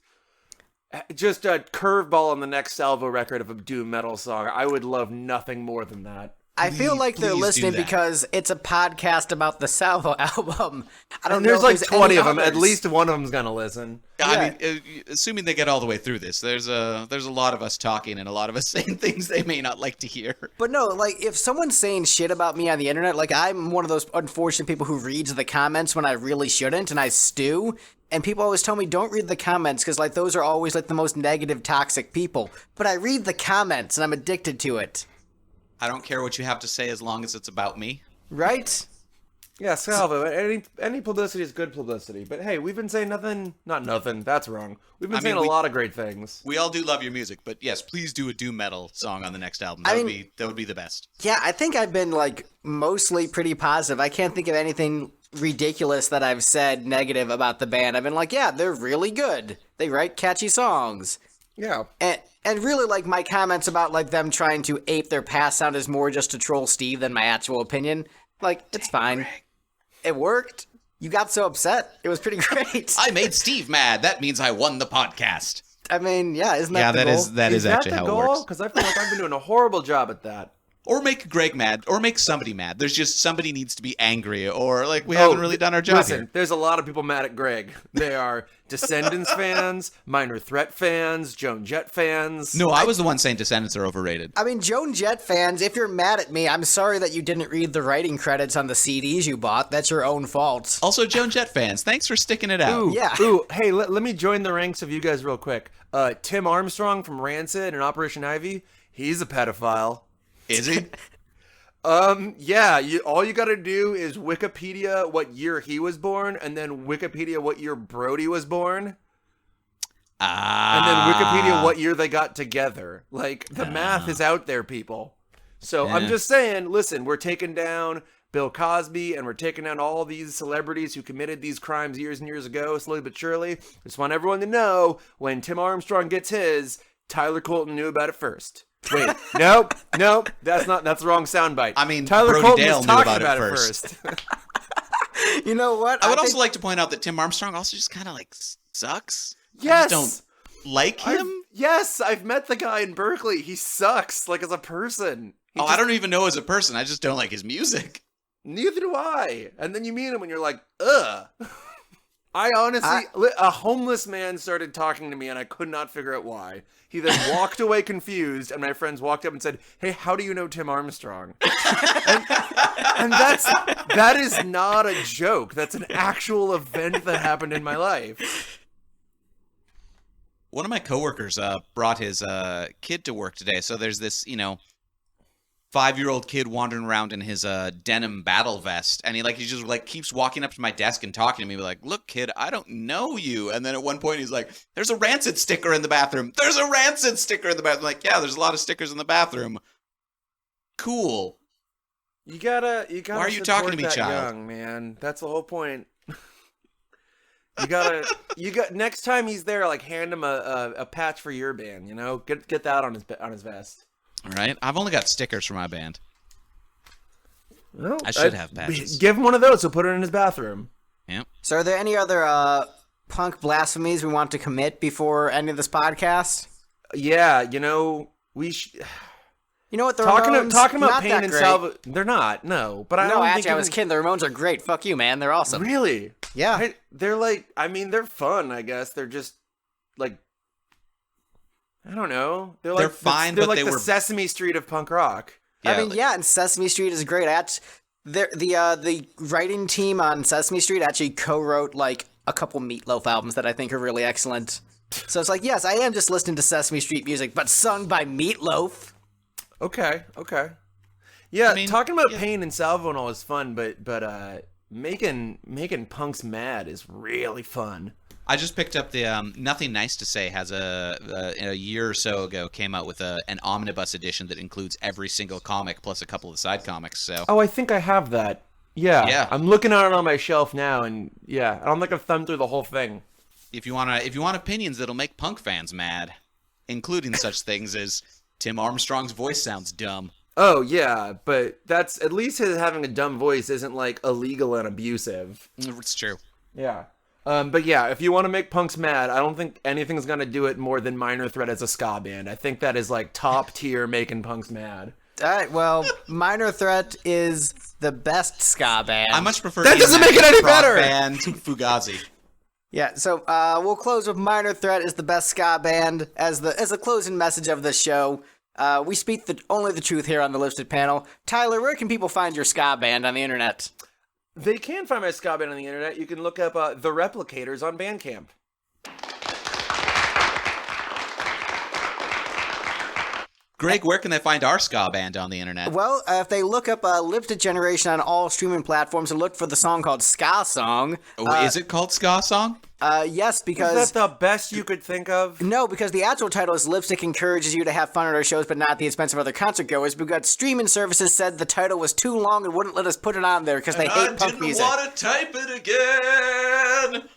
a curveball on the next Salvo record of a doom metal song. I would love nothing more than that. I feel like they're please do listening that. because it's a podcast about the Salvo album. I don't And know there's if like there's 20 any of them. At others. least one of them's going to listen. I mean, assuming they get all the way through this, there's a lot of us talking and a lot of us saying things they may not like to hear. But no, like, if someone's saying shit about me on the internet, like, I'm one of those unfortunate people who reads the comments when I really shouldn't, and I stew. And people always tell me, don't read the comments, because, like, those are always, like, the most negative, toxic people. But I read the comments, and I'm addicted to it. I don't care what you have to say as long as it's about me. Right? Yeah, Salvo. Any publicity is good publicity. But hey, we've been saying nothing. Not nothing. That's wrong. We've been saying a lot of great things. We all do love your music, but yes, please do a doom metal song on the next album. That would be the best. Yeah, I think I've been, like, mostly pretty positive. I can't think of anything ridiculous that I've said negative about the band. I've been like, yeah, they're really good. They write catchy songs. Yeah. And really, like, my comments about, like, them trying to ape their past sound is more just to troll Steve than my actual opinion. Like, it's fine. It worked. You got so upset. It was pretty great. I made Steve mad. That means I won the podcast. I mean, yeah, isn't that the goal? that is actually how it works. Because I feel like I've been doing a horrible job at that. Or make Greg mad, or make somebody mad. There's just somebody needs to be angry, or like we haven't really done our job Listen, here. there's a lot of people mad at Greg. They are Descendants fans, Minor Threat fans, Joan Jett fans. No, I was the one saying Descendants are overrated. I mean, Joan Jett fans, if you're mad at me, I'm sorry that you didn't read the writing credits on the CDs you bought. That's your own fault. Also, Joan Jett fans, thanks for sticking it out. Yeah. Hey, let me join the ranks of you guys real quick. Tim Armstrong from Rancid and Operation Ivy, he's a pedophile. Is he? Yeah, all you gotta do is Wikipedia what year he was born, and then Wikipedia what year Brody was born, and then Wikipedia what year they got together. Like, the math is out there, people. So I'm just saying, listen, we're taking down Bill Cosby, and we're taking down all these celebrities who committed these crimes years and years ago, slowly but surely. Just want everyone to know, when Tim Armstrong gets his, Tylr Colton knew about it first. Wait, nope, that's the wrong soundbite. I mean, Tylr Brody Colton Dale was knew talking about it first. You know what? I would also like to point out that Tim Armstrong also just kind of like sucks. Yes! I just don't like him. I've met the guy in Berkeley. He sucks, like, as a person. I don't even know as a person. I just don't like his music. Neither do I. And then you meet him and you're like, ugh. I honestly, a homeless man started talking to me and I could not figure out why. He then walked away confused, and my friends walked up and said, "Hey, how do you know Tim Armstrong?" and that is not a joke. That's an actual event that happened in my life. One of my coworkers brought his kid to work today. So there's this, 5-year-old kid wandering around in his denim battle vest, and he just like keeps walking up to my desk and talking to me, like, "Look, kid, I don't know you." And then at one point he's like, "There's a Rancid sticker in the bathroom. There's a Rancid sticker in the bathroom." I'm like, yeah, there's a lot of stickers in the bathroom. Cool. You gotta. Why are you talking to me, that child? young, man. That's the whole point. You got next time he's there, like hand him a patch for your band. You know, get that on his vest. All right, I've only got stickers for my band. Well, I should have patches. Give him one of those. He'll put it in his bathroom. Yep. So are there any other punk blasphemies we want to commit before ending this podcast? Yeah, you know, we You know what, the talking Ramones, about not Pain that and great. Salvo. They're not. No, but I No, don't actually, think I was kidding. The Ramones are great. Fuck you, man. They're awesome. Really? Yeah. They're like. I mean, they're fun. I guess they're just like. I don't know. They're like fine, They're but like they the were Sesame Street of punk rock. I mean, yeah, and Sesame Street is great. The writing team on Sesame Street actually co-wrote like a couple Meatloaf albums that I think are really excellent. So it's like, yes, I am just listening to Sesame Street music, but sung by Meatloaf. Okay. Yeah, I mean, talking about yeah. Pain and Salvo and all is fun, but making punks mad is really fun. I just picked up the Nothing Nice to Say has a year or so ago came out with an omnibus edition that includes every single comic plus a couple of side comics. So Oh, I think I have that. Yeah. I'm looking at it on my shelf now, and yeah, I don't think I've thumbed through the whole thing. if you want opinions that'll make punk fans mad, including such things as Tim Armstrong's voice sounds dumb. Oh yeah, but that's at least his having a dumb voice isn't like illegal and abusive. It's true. Yeah. But yeah, if you want to make punks mad, I don't think anything's gonna do it more than Minor Threat as a ska band. I think that is like top tier making punks mad. All right, well, Minor Threat is the best ska band. I much prefer That Ian doesn't make it any Max's rock better! band Fugazi. Yeah, so we'll close with Minor Threat is the best ska band as the closing message of the show. We speak only the truth here on the Lipstick Panel. Tyler, where can people find your ska band on the internet? They can find my ska band on the internet. You can look up The Replicators on Bandcamp. Greg, where can they find our ska band on the internet? Well, if they look up Lipstick Generation on all streaming platforms and look for the song called Ska Song. Is it called Ska Song? Yes, because... Is that the best you could think of? No, because the actual title is Lipstick encourages you to have fun at our shows, but not at the expense of other concert goers. Because streaming services said the title was too long and wouldn't let us put it on there because they hate punk music. I didn't want to type it again.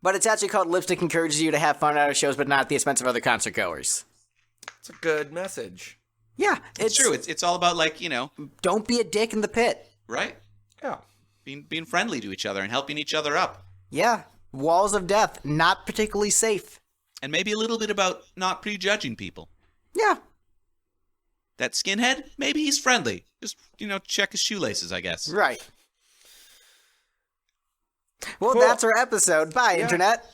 But it's actually called Lipstick encourages you to have fun at our shows, but not at the expense of other concert goers. It's a good message. Yeah, It's true. It's all about, like, Don't be a dick in the pit. right? Yeah. Being friendly to each other and helping each other up. Yeah, walls of death, not particularly safe. And maybe a little bit about not prejudging people. Yeah. That skinhead, maybe he's friendly. Just, check his shoelaces, I guess. Right. Well, Cool. that's our episode. Bye, Internet.